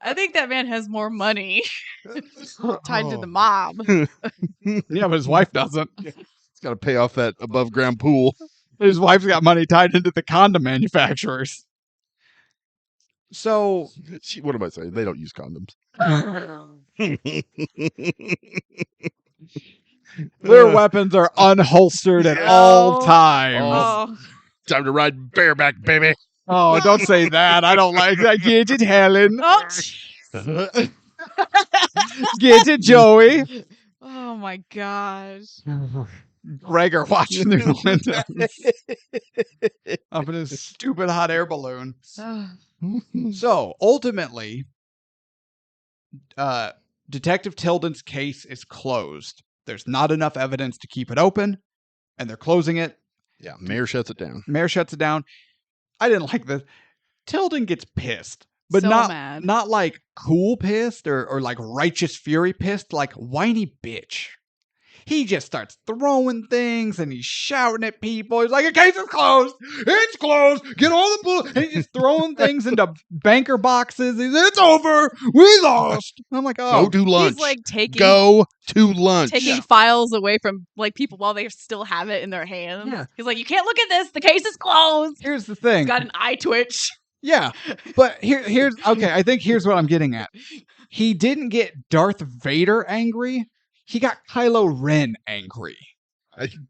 I think that man has more money tied to the mob. Yeah, but his wife doesn't. He's got to pay off that above ground pool. His wife's got money tied into the condom manufacturers. So What am I saying? They don't use condoms. their weapons are unholstered at all Oh. times. Oh, Time to ride bareback, baby. Oh, don't say that. I don't like that. Get it, Helen. oh, Get it, Joey. oh my gosh. Gregor watching through the windows up in his stupid hot air balloon. So, ultimately, Detective Tilden's case is closed. There's not enough evidence to keep it open, and they're closing it. Yeah, mayor shuts it down. Mayor shuts it down. I didn't like this. Tilden gets pissed, but So not mad. not like cool pissed or like righteous fury pissed, like whiny bitch. He just starts throwing things and he's shouting at people. He's like, "The case is closed. It's closed. Get all the bull." And he's just throwing things into banker boxes. It's over. We lost. I'm like, oh, Go to lunch. He's like taking Go to lunch. files away from like people while they still have it in their hands. Yeah. He's like, you can't look at this. The case is closed. here's the thing. He's got an eye twitch. Yeah, but here's okay. I think here's what I'm getting at. He didn't get Darth Vader angry. He got Kylo Ren angry.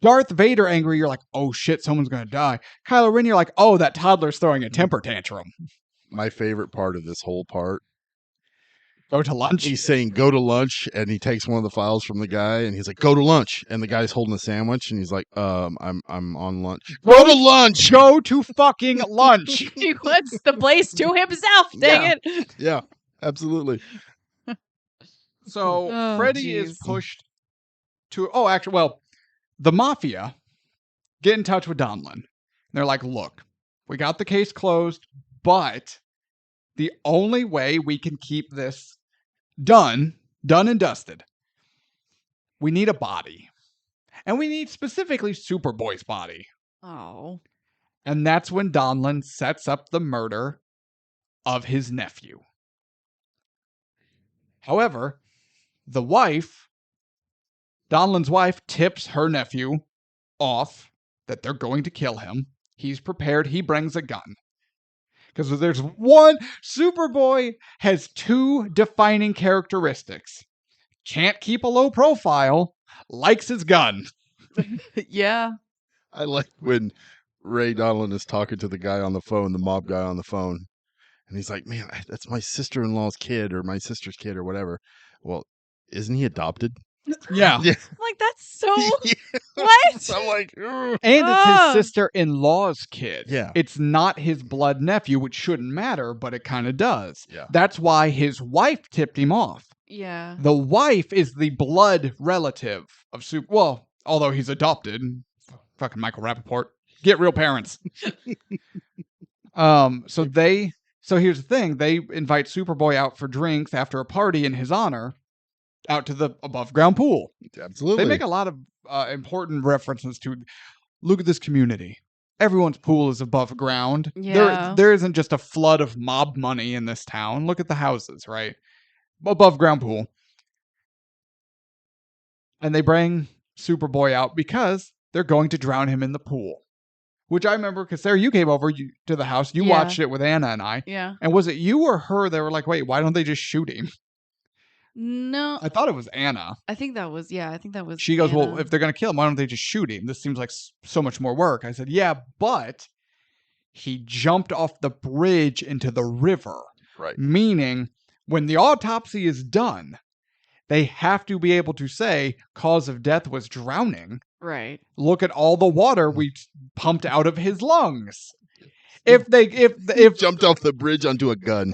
Darth Vader angry, you're like, oh shit, someone's gonna die. Kylo Ren, you're like, oh, that toddler's throwing a temper tantrum. My favorite part of this whole part. Go to lunch. He's saying go to lunch, and he takes one of the files from the guy, and he's like, go to lunch. And the guy's holding a sandwich, and he's like, I'm on lunch. Go to lunch. Go to fucking lunch. He wants the place to himself. Dang it. Yeah, absolutely. So Oh, Freddy is jeez. pushed to. Oh, actually, well, the mafia get in touch with Donlan. They're like, look, we got the case closed, but the only way we can keep this done and dusted, we need a body. And we need specifically Superboy's body. Oh. And that's when Donlan sets up the murder of his nephew. However, the wife, Donlan's wife, tips her nephew off that they're going to kill him. He's prepared. He brings a gun. Because there's one, Superboy has two defining characteristics. Can't keep a low profile, likes his gun. Yeah. I like when Ray Donlan is talking to the guy on the phone, the mob guy on the phone. And he's like, man, that's my sister-in-law's kid or my sister's kid or whatever. Well, isn't he adopted? Yeah. Yeah. Like, that's so. Yeah. What? I'm like, ugh. And it's Oh. his sister-in-law's kid. Yeah. It's not his blood nephew, which shouldn't matter, but it kind of does. Yeah. That's why his wife tipped him off. Yeah. The wife is the blood relative of well, although he's adopted. Fucking Michael Rappaport. Get real parents. So here's the thing. They invite Superboy out for drinks after a party in his honor out to the above ground pool. Absolutely. They make a lot of important references to look at this community. everyone's pool is above ground. Yeah. There isn't just a flood of mob money in this town. Look at the houses, right? Above ground pool. And they bring Superboy out because they're going to drown him in the pool. Which I remember because Sarah, you came over to the house. You watched it with Anna and I. Yeah. And was it you or her that were like, wait, why don't they just shoot him? No. I thought it was Anna. I think that was She goes, Anna. well, if they're going to kill him, why don't they just shoot him? This seems like so much more work. I said, yeah, but he jumped off the bridge into the river. Right. Meaning, when the autopsy is done, they have to be able to say cause of death was drowning. Right. Look at all the water we pumped out of his lungs. If Jumped off the bridge onto a gun.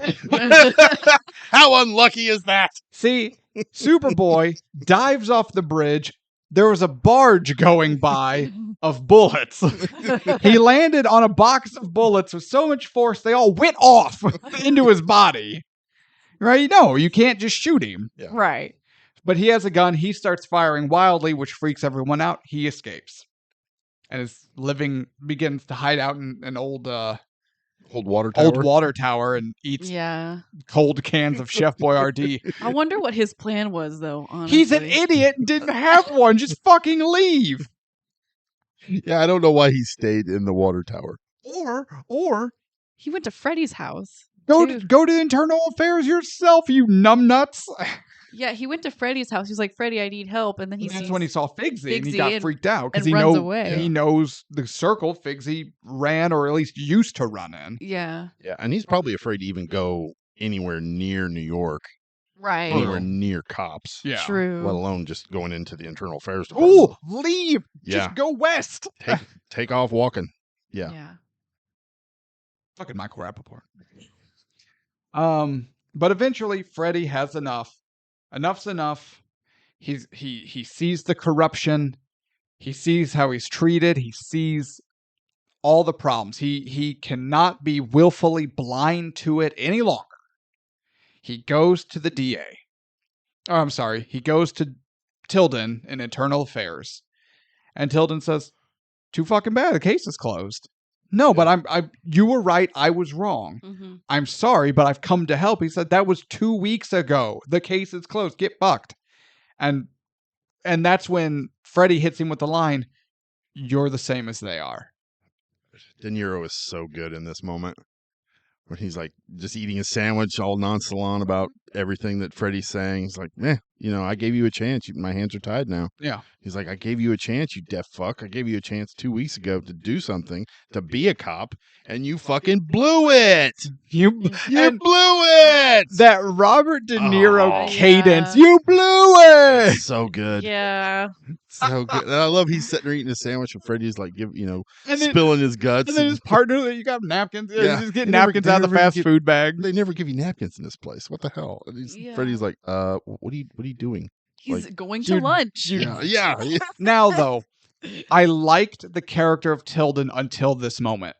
How unlucky is that? See, Superboy dives off the bridge. There was a barge going by of bullets. He landed on a box of bullets with so much force they all went off into his body. Right? No, you can't just shoot him. Yeah. Right. But he has a gun. He starts firing wildly, which freaks everyone out. He escapes. And begins to hide out in an old water tower and eats cold cans of Chef Boyardee. I wonder what his plan was, though, honestly. He's an idiot and didn't have one. Just fucking leave. Yeah, I don't know why he stayed in the water tower. Or he went to Freddy's house. Go to Internal Affairs yourself, you numbnuts. Yeah, he went to Freddy's house. He's like, Freddy, I need help. And then that's when he saw Figsy and he got freaked out because he knows the circle Figsy ran or at least used to run in. Yeah. Yeah, and he's probably afraid to even go anywhere near New York. Right. Anywhere near cops. Yeah. True. Let alone just going into the Internal Affairs Department. Ooh, leave. Yeah. Just go west. Take off walking. Yeah. Yeah. Fucking Michael Rappaport. But eventually Freddy has enough. Enough's enough. He sees the corruption. He sees how he's treated. He sees all the problems. He cannot be willfully blind to it any longer. He goes to the DA. Oh, I'm sorry. He goes to Tilden in Internal Affairs. And Tilden says, too fucking bad. The case is closed. No, but you were right. I was wrong. Mm-hmm. I'm sorry, but I've come to help. He said, that was 2 weeks ago. The case is closed. Get fucked. And that's when Freddy hits him with the line, you're the same as they are. De Niro is so good in this moment. When he's like just eating a sandwich, all nonchalant about everything that Freddy's saying. He's like, I gave you a chance. My hands are tied now. Yeah. He's like, I gave you a chance, you deaf fuck. I gave you a chance 2 weeks ago to do something, to be a cop, and you fucking blew it. You blew it. That Robert De Niro cadence. Yeah. You blew it. So good. Yeah. So good. And I love he's sitting there eating a sandwich and Freddy's like, spilling his guts. And then his partner, you got napkins. Yeah. He's just getting napkins out of the fast food bag. They never give you napkins in this place. What the hell? And Freddy's like, what are you doing? He's going to lunch. Yeah. Now, though, I liked the character of Tilden until this moment.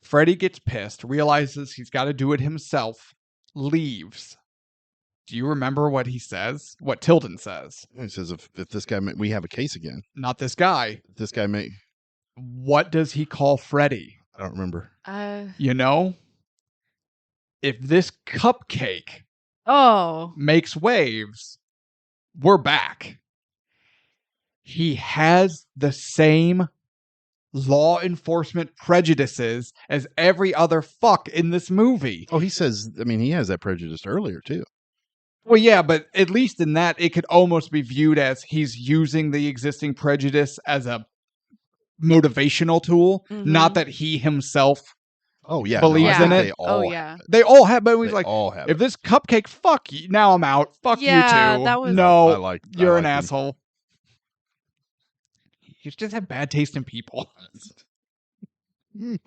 Freddy gets pissed, realizes he's got to do it himself, leaves. Do you remember what he says? What Tilden says? He says, if this guy, we have a case again. Not this guy. If this guy may. What does he call Freddy? I don't remember. If this cupcake makes waves, we're back. He has the same law enforcement prejudices as every other fuck in this movie. Oh, he says, he has that prejudice earlier, too. Well, yeah, but at least in that, it could almost be viewed as he's using the existing prejudice as a motivational tool, not that he himself believes in it. They all have, but he's like, if this cupcake, fuck you, now I'm out. Fuck you too. That was, you're an asshole. You just have bad taste in people.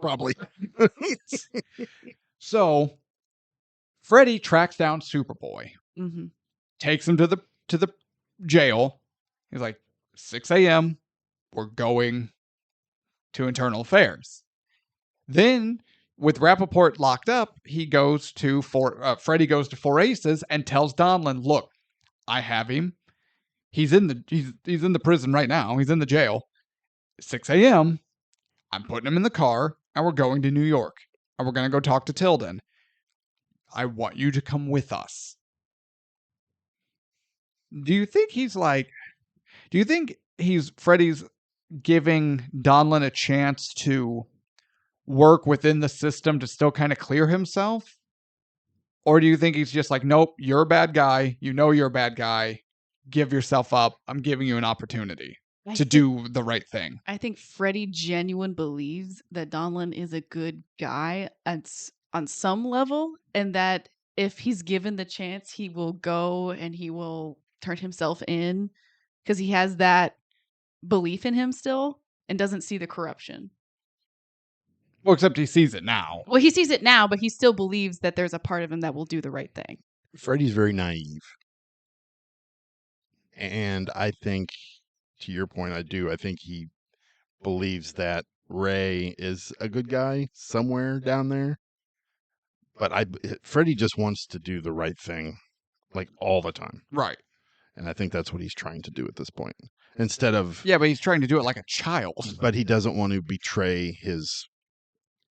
Probably. So, Freddy tracks down Superboy, takes him to the jail. He's like, 6 a.m., we're going to Internal Affairs. Then, with Rappaport locked up, Freddy goes to Four Aces and tells Donlin, look, I have him. He's in the prison right now. He's in the jail. 6 a.m., I'm putting him in the car, and we're going to New York, and we're going to go talk to Tilden. I want you to come with us. Do you think Freddy's giving Donlin a chance to work within the system to still kind of clear himself? Or do you think he's just like, nope, you're a bad guy. You know you're a bad guy. Give yourself up. I'm giving you an opportunity to do the right thing. I think Freddy genuinely believes that Donlin is a good guy on some level, and that if he's given the chance, he will go and he will turn himself in because he has that belief in him still and doesn't see the corruption. Well, except he sees it now. Well, he sees it now, but he still believes that there's a part of him that will do the right thing. Freddy's very naive. And I think, to your point, I think he believes that Ray is a good guy somewhere down there. But Freddy just wants to do the right thing, like, all the time. Right. And I think that's what he's trying to do at this point. Instead of... Yeah, but he's trying to do it like a child. But he doesn't want to betray his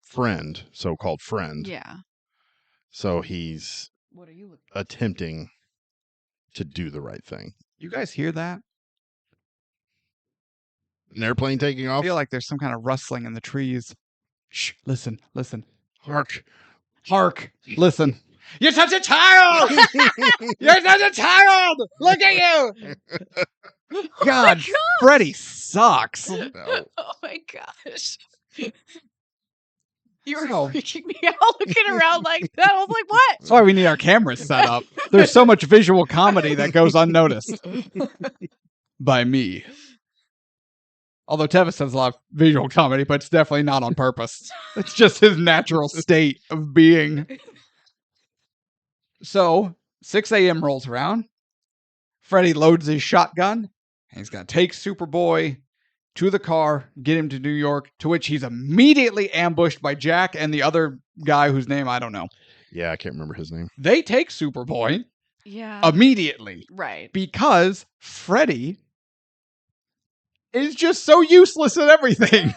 friend, so-called friend. Yeah. So he's What are you looking attempting to do the right thing. You guys hear that? An airplane taking I off? feel like there's some kind of rustling in the trees. Shh, listen. Hark. Listen. You're such a child! You're such a child! Look at you! God, Freddy sucks. No. Oh my gosh. You were So- freaking me out looking around like that. I was like, what? That's why we need our cameras set up. There's so much visual comedy that goes unnoticed. By me. Although Tevis has a lot of visual comedy, but it's definitely not on purpose. It's just his natural state of being. So, 6 a.m. rolls around. Freddy loads his shotgun. And he's going to take Superboy to the car, get him to New York, to which he's immediately ambushed by Jack and the other guy whose name I don't know. Yeah, I can't remember his name. They take Superboy Yeah. immediately Right. because Freddy is just so useless at everything.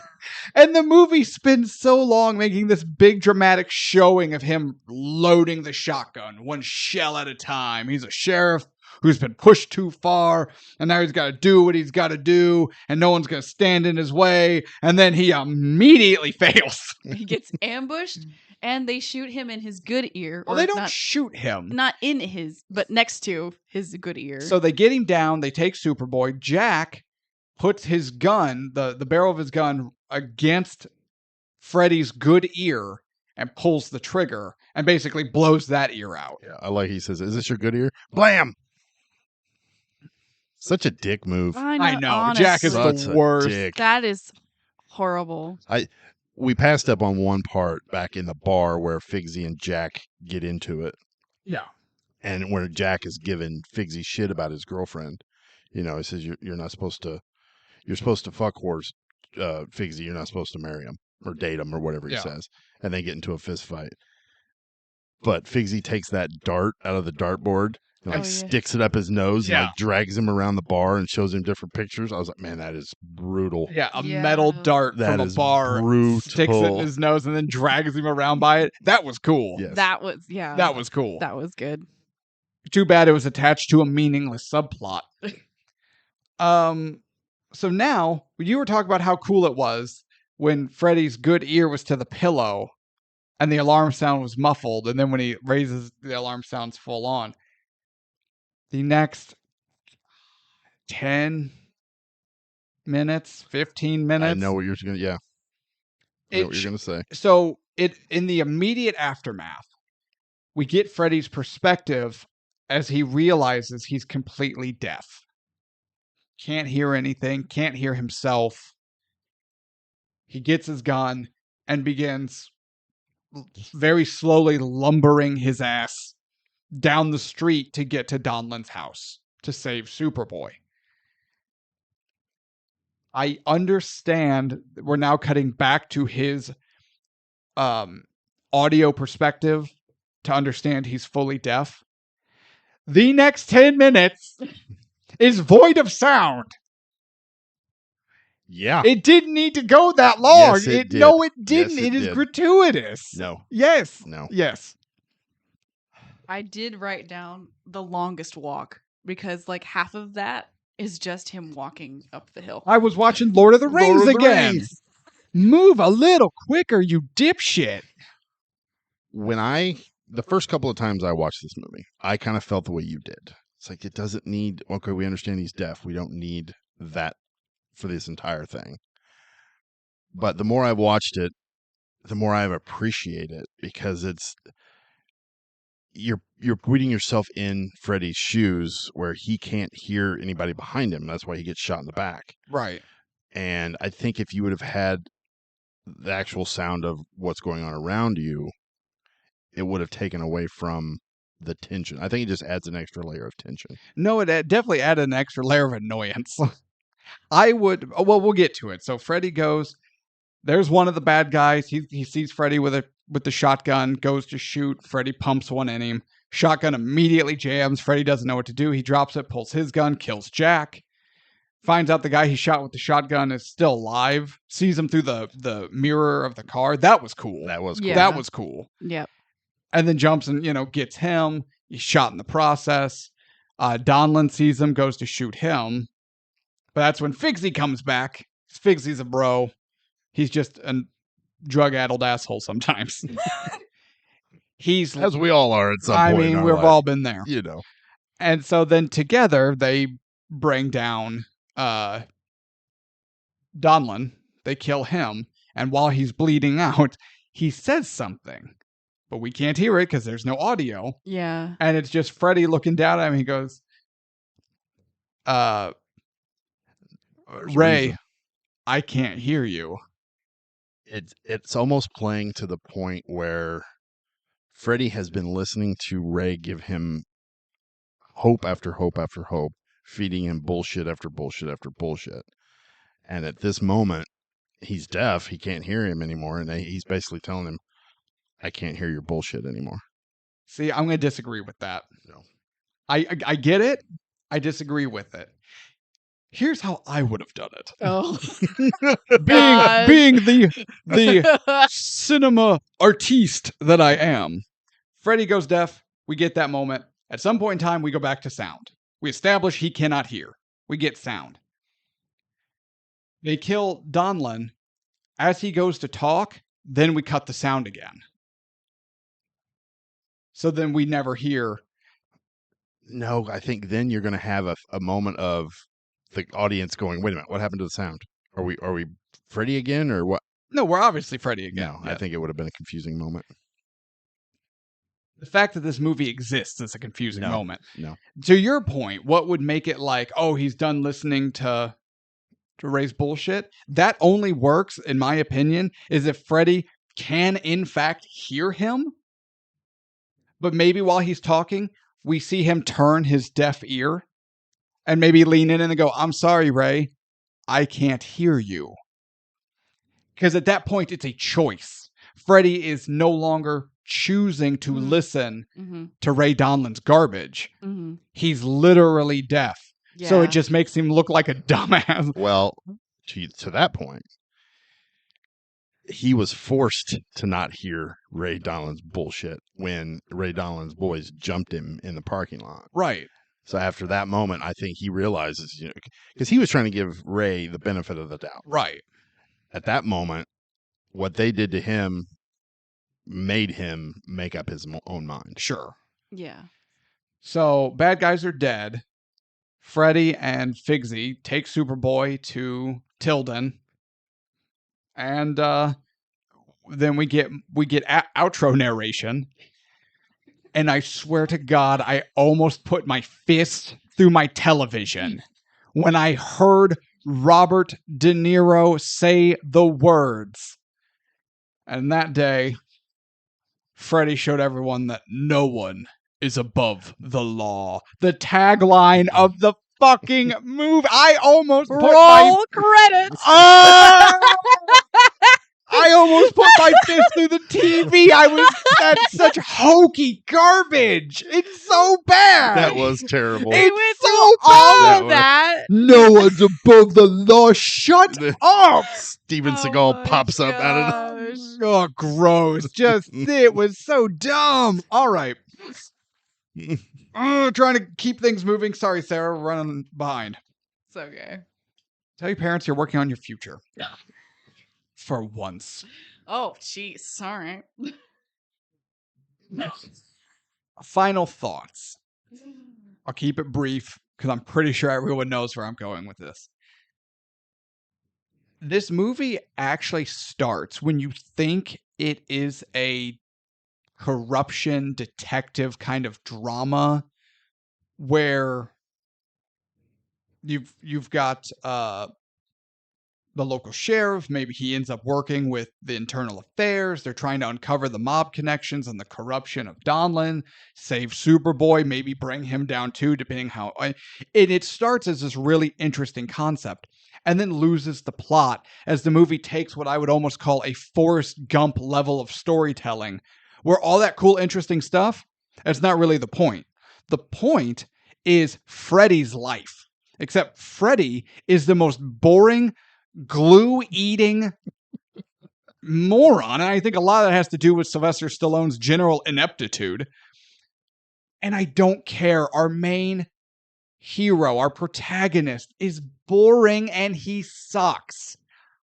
And the movie spends so long making this big dramatic showing of him loading the shotgun, one shell at a time. He's a sheriff who's been pushed too far, and now he's got to do what he's got to do, and no one's going to stand in his way, and then he immediately fails. He gets ambushed, and they shoot him in his good ear. Well, or they don't not, shoot him. not in his, but next to his good ear. So they get him down, they take Superboy. Jack puts his gun, the barrel of his gun, against Freddy's good ear and pulls the trigger and basically blows that ear out. Yeah, I like he says, "Is this your good ear?" Blam! Such a dick move. I know. honestly, Jack is Such the a worst. dick. that is horrible. We passed up on one part back in the bar where Figsy and Jack get into it. Yeah. And where Jack is giving Figsy shit about his girlfriend. You know, he says, you're not supposed to, you're supposed to fuck whores, Figsy. You're not supposed to marry him or date him or whatever he says. And they get into a fist fight. But Figsy takes that dart out of the dartboard and like sticks it up his nose and like drags him around the bar and shows him different pictures. I was like, man, that is brutal. Yeah, a metal dart That from a is bar, brutal. sticks it in his nose, and then drags him around by it. That was cool. Yes. That was, yeah. That was cool. That was good. Too bad it was attached to a meaningless subplot. So now, you were talking about how cool it was when Freddy's good ear was to the pillow and the alarm sound was muffled, and then when he raises, the alarm sound's full on. The next 10 minutes, 15 minutes. I know what you're going to, I know what you're going to say. So in the immediate aftermath, we get Freddy's perspective as he realizes he's completely deaf. Can't hear anything, can't hear himself. He gets his gun and begins very slowly lumbering his ass down the street to get to Donlin's house to save Superboy. I understand we're now cutting back to his audio perspective to understand he's fully deaf. The next 10 minutes is void of sound. Yeah. It didn't need to go that long. Yes, it did. No, it didn't. Yes, it it is did. gratuitous. No. Yes. No. Yes. I did write down the longest walk because like half of that is just him walking up the hill. I was watching Lord of the Rings Lord of the again. Rings. Move a little quicker, you dipshit. The first couple of times I watched this movie, I kind of felt the way you did. It's like, it doesn't need, okay, we understand he's deaf. We don't need that for this entire thing. But the more I've watched it, the more I've appreciated it, because you're putting yourself in Freddy's shoes where he can't hear anybody behind him. That's why he gets shot in the back. Right. And I think if you would have had the actual sound of what's going on around you, it would have taken away from the tension. I think it just adds an extra layer of tension. No, it definitely added an extra layer of annoyance. We'll get to it. So Freddy goes, there's one of the bad guys. He sees Freddy with the shotgun, goes to shoot. Freddy pumps one in him. Shotgun immediately jams. Freddy doesn't know what to do. He drops it, pulls his gun, kills Jack. Finds out the guy he shot with the shotgun is still alive. Sees him through the mirror of the car. That was cool. That was cool. Yeah. That was cool. Yep. And then jumps and, gets him. He's shot in the process. Donlin sees him, goes to shoot him. But that's when Figsy comes back. Figsy's a bro. He's just a drug-addled asshole sometimes. He's As we all are at some point. I mean, we've all been there. And so then together they bring down Donlin. They kill him. And while he's bleeding out, he says something. But we can't hear it because there's no audio. Yeah. And it's just Freddy looking down at him. He goes, Ray, I can't hear you. It's almost playing to the point where Freddy has been listening to Ray give him hope after hope after hope, feeding him bullshit after bullshit after bullshit. And at this moment, he's deaf. He can't hear him anymore. And he's basically telling him, I can't hear your bullshit anymore. See, I'm going to disagree with that. No. I get it. I disagree with it. Here's how I would have done it. Oh. being the cinema artiste that I am. Freddy goes deaf. We get that moment. At some point in time, we go back to sound. We establish he cannot hear. We get sound. They kill Donlin. As he goes to talk, then we cut the sound again. So then we never hear. No, I think then you're going to have a moment of the audience going, wait a minute, what happened to the sound? Are we Freddy again or what? No, we're obviously Freddy again. No, I think it would have been a confusing moment. The fact that this movie exists is a confusing moment. No. To your point, what would make it like, oh, he's done listening to Ray's bullshit? That only works, in my opinion, is if Freddy can, in fact, hear him. But maybe while he's talking, we see him turn his deaf ear and maybe lean in and go, I'm sorry, Ray, I can't hear you. Because at that point, it's a choice. Freddy is no longer choosing to listen to Ray Donlin's garbage. Mm-hmm. He's literally deaf. Yeah. So it just makes him look like a dumbass. Well, to that point, he was forced to not hear Ray Donlin's bullshit when Ray Donlin's boys jumped him in the parking lot. Right. So after that moment, I think he realizes, because he was trying to give Ray the benefit of the doubt. Right. At that moment, what they did to him made him make up his own mind. Sure. Yeah. So bad guys are dead. Freddy and Figsy take Superboy to Tilden. And then we get outro narration. And I swear to God, I almost put my fist through my television when I heard Robert De Niro say the words. And that day, Freddy showed everyone that no one is above the law. The tagline of the fucking movie. I almost put Roll credits. I almost put my fist through the TV. That's such hokey garbage. It's so bad. That was terrible. We went so through all bad. of that No one's above the law. Shut up! Steven Oh Seagal my pops up out of gosh. Oh, gross. Just, it was so dumb. All right. Trying to keep things moving. Sorry, Sarah, we're running behind. It's okay. Tell your parents you're working on your future. For once. Oh, jeez. All right. Final thoughts. I'll keep it brief because I'm pretty sure everyone knows where I'm going with this. This movie actually starts when you think it is a corruption detective kind of drama where you've got the local sheriff. Maybe he ends up working with the internal affairs. They're trying to uncover the mob connections and the corruption of Donlin, save Superboy, maybe bring him down too, depending how. And it starts as this really interesting concept and then loses the plot as the movie takes what I would almost call a Forrest Gump level of storytelling, where all that cool, interesting stuff, that's not really the point. The point is Freddy's life. Except Freddy is the most boring, glue-eating moron. And I think a lot of that has to do with Sylvester Stallone's general ineptitude. And I don't care. Our main hero, our protagonist, is boring and he sucks.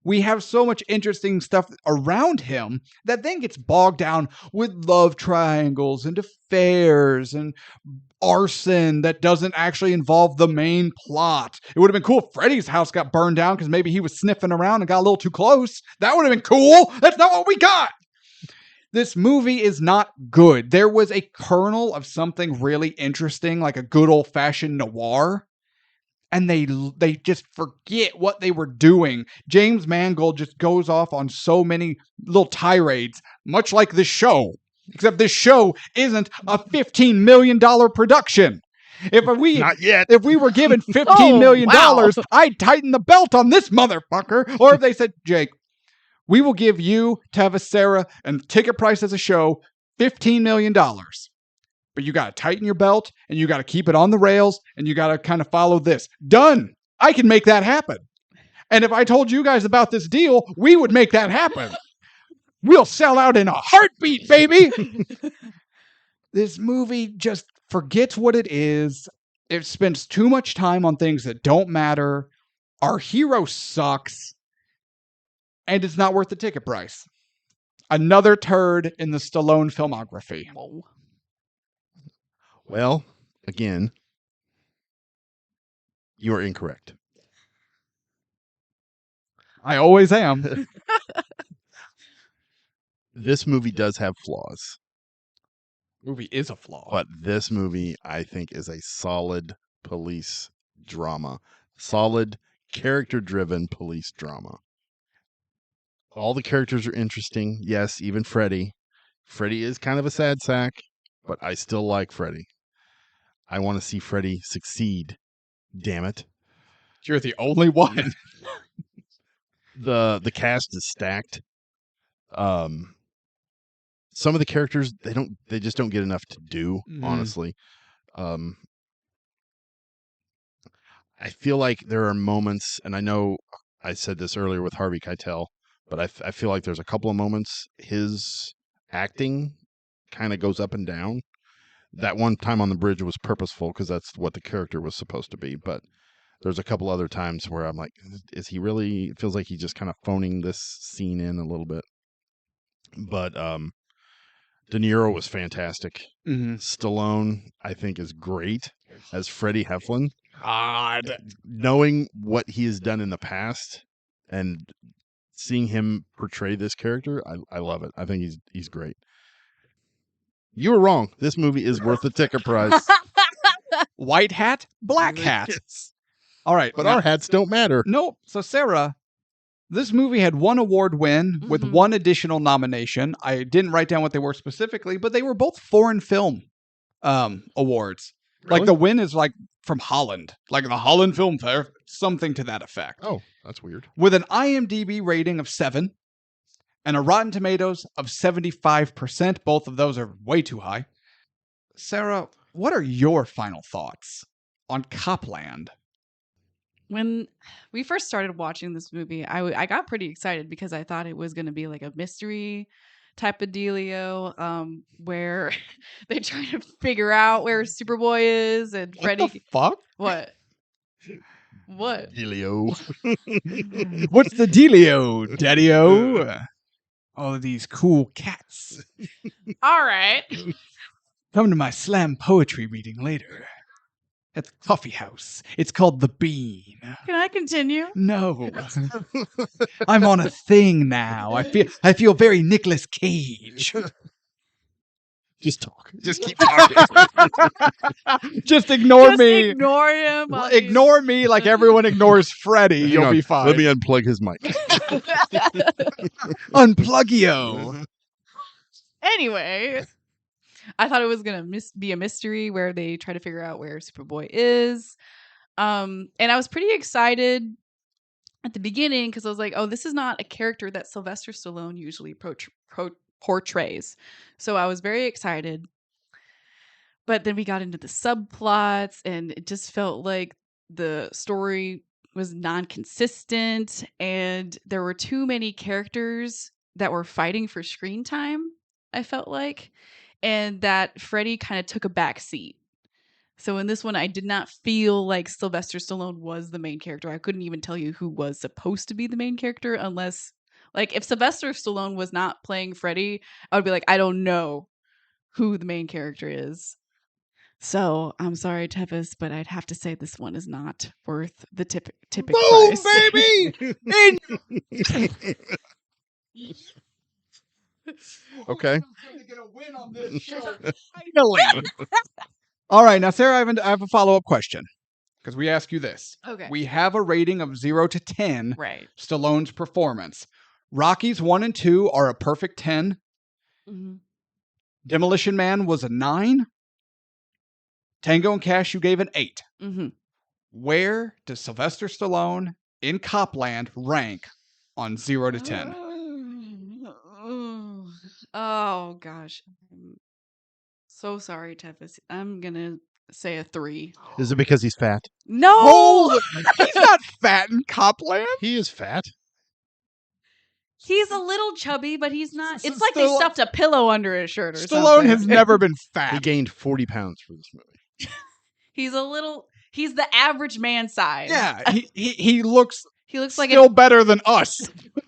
We have so much interesting stuff around him that then gets bogged down with love triangles and affairs and arson that doesn't actually involve the main plot. It would have been cool if Freddy's house got burned down because maybe he was sniffing around and got a little too close. That would have been cool. That's not what we got. This movie is not good. There was a kernel of something really interesting, like a good old-fashioned noir, and they just forget what they were doing. James Mangold just goes off on so many little tirades, much like this show. Except this show isn't a $15 million production. Not yet. If we were given $15 million, I'd tighten the belt on this motherfucker. Or if they said, Jake, we will give you, Tevis, Sarah, and ticket price as a show $15 million. But you got to tighten your belt, and you got to keep it on the rails, and you got to kind of follow this. Done. I can make that happen. And if I told you guys about this deal, we would make that happen. We'll sell out in a heartbeat, baby. This movie just forgets what it is. It spends too much time on things that don't matter. Our hero sucks. And it's not worth the ticket price. Another turd in the Stallone filmography. Whoa. Well, again, you are incorrect. I always am. This movie does have flaws. Movie is a flaw. But this movie, I think, is a solid police drama. Solid, character-driven police drama. All the characters are interesting. Yes, even Freddy. Freddy is kind of a sad sack, but I still like Freddy. I want to see Freddy succeed. Damn it. You're the only one. The cast is stacked. Some of the characters they just don't get enough to do, honestly. I feel like there are moments, and I know I said this earlier with Harvey Keitel, but I feel like there's a couple of moments his acting kind of goes up and down. That one time on the bridge was purposeful because that's what the character was supposed to be, but there's a couple other times where I'm like, is he really? It feels like he's just kind of phoning this scene in a little bit. But De Niro was fantastic. Mm-hmm. Stallone, I think, is great as Freddy Heflin. God. Knowing what he has done in the past and seeing him portray this character, I love it. I think he's great. You were wrong. This movie is worth the ticket price. White hat, black hat. All right. But our hats don't matter. Nope. So, Sarah, this movie had one award win with one additional nomination. I didn't write down what they were specifically, but they were both foreign film awards. Really? Like the win is like from Holland, like the Holland Film Fair, something to that effect. Oh, that's weird. With an IMDb rating of 7 and a Rotten Tomatoes of 75%. Both of those are way too high. Sarah, what are your final thoughts on Copland? when we first started watching this movie, I got pretty excited because I thought it was going to be like a mystery type of dealio, where they try to figure out where Superboy is and What Freddy. the fuck? What? What? Helio. What's the dealio, Daddy-O? All of these cool cats. All right. Come to my slam poetry reading later at the coffee house. It's called The Bean. Can I continue? No. I'm on a thing now. I feel very Nicolas Cage. Just talk. Just keep talking. Just ignore Just me. ignore him. while he's- Ignore me like everyone ignores Freddy. Hang You'll on. be fine. Let me unplug his mic. Unplugio. Anyway, I thought it was gonna be a mystery where they try to figure out where Superboy is. And I was pretty excited at the beginning because I was like, oh, this is not a character that Sylvester Stallone usually portrays. So I was very excited. But then we got into the subplots and it just felt like the story was non-consistent and there were too many characters that were fighting for screen time, I felt like, and that Freddy kind of took a back seat. So in this one, I did not feel like Sylvester Stallone was the main character. I couldn't even tell you who was supposed to be the main character unless, like, if Sylvester Stallone was not playing Freddy, I would be like, I don't know who the main character is. So I'm sorry, Tevis, but I'd have to say this one is not worth the typical Boom, price. baby! Okay. Finally. All right, now Sarah, I have a follow-up question because we ask you this. Okay. We have a rating of 0 to 10. Right. Stallone's performance. Rockies 1 and 2 are a perfect 10. Mhm. Demolition Man was a 9. Tango and Cash, you gave an 8. Mhm. Where does Sylvester Stallone in Copland rank on 0 to 10? Oh gosh. I'm so sorry, Tevis. I'm gonna say a 3. Is it because he's fat? No, He's not fat in Copland. He is fat. he's a little chubby, but he's not. S- It's like they Stallone- stuffed a pillow under his shirt or Stallone something. has never been He fat. gained 40 pounds for this movie. He's a little. He's the average man size. Yeah, he looks He looks like still better than us.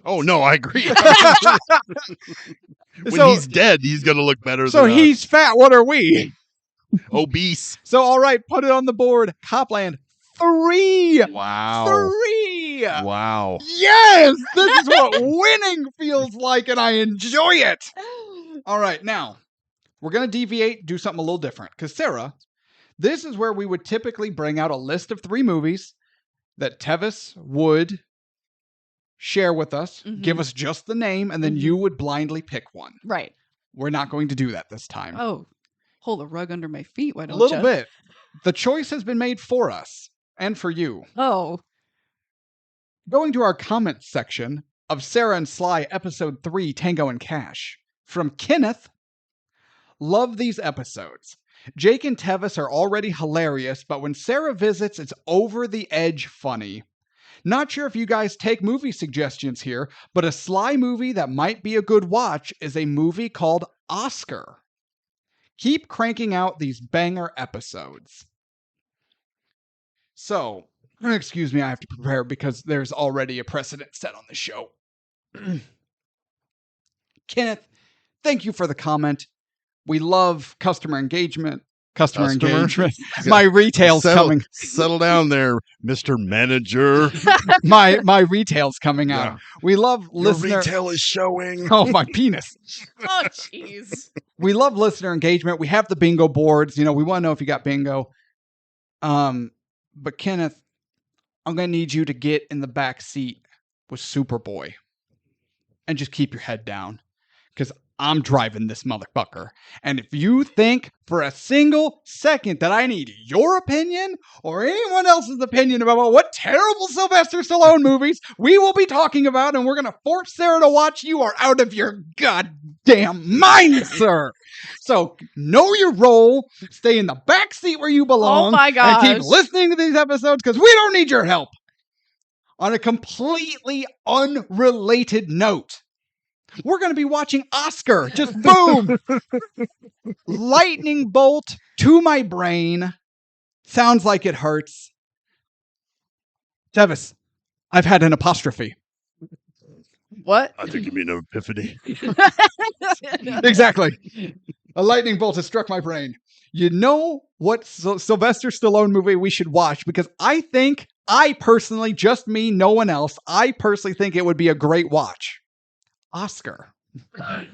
Oh, no, I agree. When So- he's dead, he's going to look better So than us. he's fat. What are we? Obese. So all right, put it on the board. Copland 3. Wow. 3. Wow. Yes, this is what winning feels like, and I enjoy it. All right, now we're gonna deviate, do something a little different. Because Sarah, this is where we would typically bring out a list of 3 movies that Tevis would share with us, give us just the name, and then you would blindly pick one. right. We're not going to do that this time. Oh, hold a rug under my feet. Why A don't little ya? bit. The choice has been made for us and for you. Oh, Going to our comments section of Sara and Sly episode 3, Tango and Cash, from Kenneth. Love these episodes. Jake and Tevis are already hilarious, but when Sarah visits, it's over the edge funny. Not sure if you guys take movie suggestions here, but a Sly movie that might be a good watch is a movie called Oscar. Keep cranking out these banger episodes. So, excuse me, I have to prepare because there's already a precedent set on the show. Kenneth, thank you for the comment. We love customer engagement. Customer engagement. My retail's coming. Settle down there, Mr. Manager. My retail's coming out. Yeah. We love Your listener. retail is showing. Oh, my penis. oh, jeez. We love listener engagement. We have the bingo boards. You know, we want to know if you got bingo. But Kenneth, I'm gonna need you to get in the back seat with Superboy, and just keep your head down, because I'm driving this motherfucker. And if you think for a single second that I need your opinion or anyone else's opinion about what terrible Sylvester Stallone movies we will be talking about and we're going to force Sarah to watch, you are out of your goddamn mind, sir. So know your role, stay in the back seat where you belong, Oh my and keep gosh. listening to these episodes because we don't need your help. on a completely unrelated note, we're going to be watching Oscar. Just boom! Lightning bolt to my brain. Sounds like it hurts. Tevis, I've had an apostrophe. What? I think you mean an epiphany. Exactly. A lightning bolt has struck my brain. You know what Sylvester Stallone movie we should watch? Because I personally, just me, no one else, I personally think it would be a great watch. Oscar.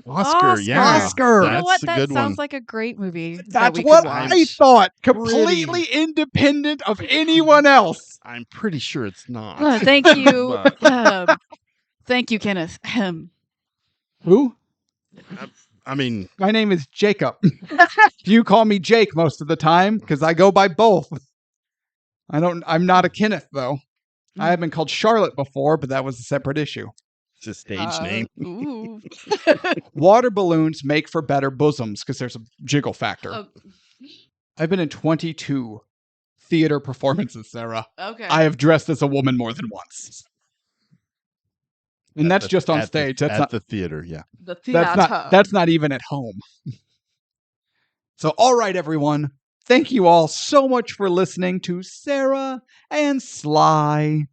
Oscar, yeah. Oscar. You know what? That's a That good sounds one. like a great movie. That's we what could watch. I thought. Completely independent of anyone else. I'm pretty sure it's not. Thank you. Thank you, Kenneth. Who? I mean, My name is Jacob. You call me Jake most of the time because I go by both. I'm not a Kenneth, though. I have been called Charlotte before, but that was a separate issue. it's a stage name. Ooh. Water balloons make for better bosoms because there's a jiggle factor. Oh, I've been in 22 theater performances, Sarah. okay. I have dressed as a woman more than once. And that's just on At stage. The, That's at not the theater, yeah. The theater. that's not even at home. So, all right, everyone. Thank you all so much for listening to Sara and Sly,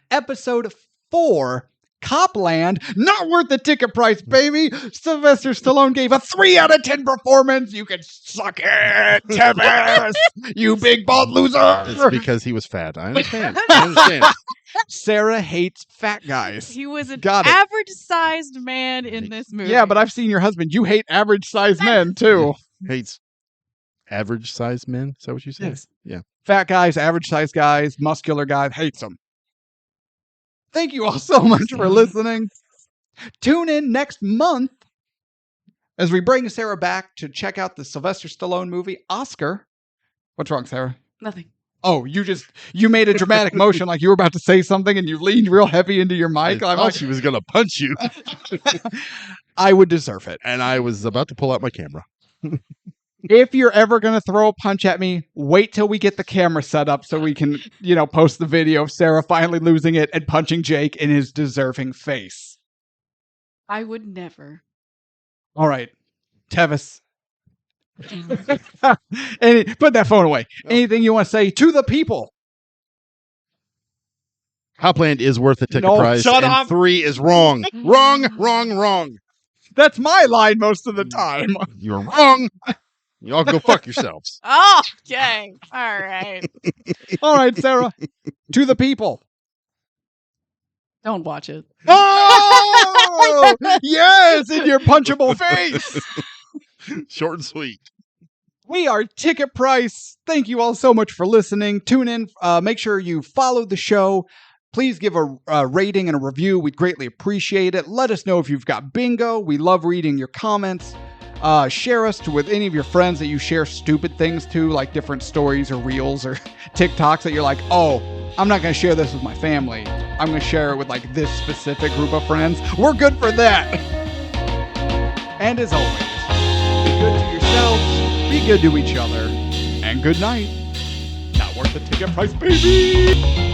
episode 4, Copland. Not worth the ticket price, baby. Sylvester Stallone gave a 3 out of 10 performance. You can suck it, Tevis. You big bald loser. It's because he was fat. I understand. Sarah hates fat guys. He was an Got it. average-sized man in this movie. Yeah, but I've seen your husband. You hate average-sized men, too. Hates average sized men. Is that what you said? Yes. Yeah. Fat guys, average-sized guys, muscular guys, hates them. Thank you all so much for listening. Tune in next month as we bring Sarah back to check out the Sylvester Stallone movie, Oscar. What's wrong, Sarah? Nothing. Oh, you made a dramatic motion like you were about to say something and you leaned real heavy into your mic. I thought she was going to punch you. I would deserve it. And I was about to pull out my camera. If you're ever going to throw a punch at me, wait till we get the camera set up so we can, post the video of Sarah finally losing it and punching Jake in his deserving face. I would never. All right. Tevis. Put that phone away. Anything you want to say to the people? Copland is worth the ticket No, price. shut and up. 3 is wrong. Wrong. That's my line most of the time. You're wrong. You all go fuck yourselves. Oh, okay. All right. All right, Sarah. To the people. Don't watch it. Oh! Yes, in your punchable face. Short and sweet. We are Ticket Price. Thank you all so much for listening. Tune in. Make sure you follow the show. Please give a rating and a review. We'd greatly appreciate it. Let us know if you've got bingo. We love reading your comments. Share us with any of your friends that you share stupid things to, like different stories or reels or TikToks that you're like, oh, I'm not going to share this with my family. I'm going to share it with like this specific group of friends. We're good for that. And as always, be good to yourselves, be good to each other, and good night. Not worth the ticket price, baby!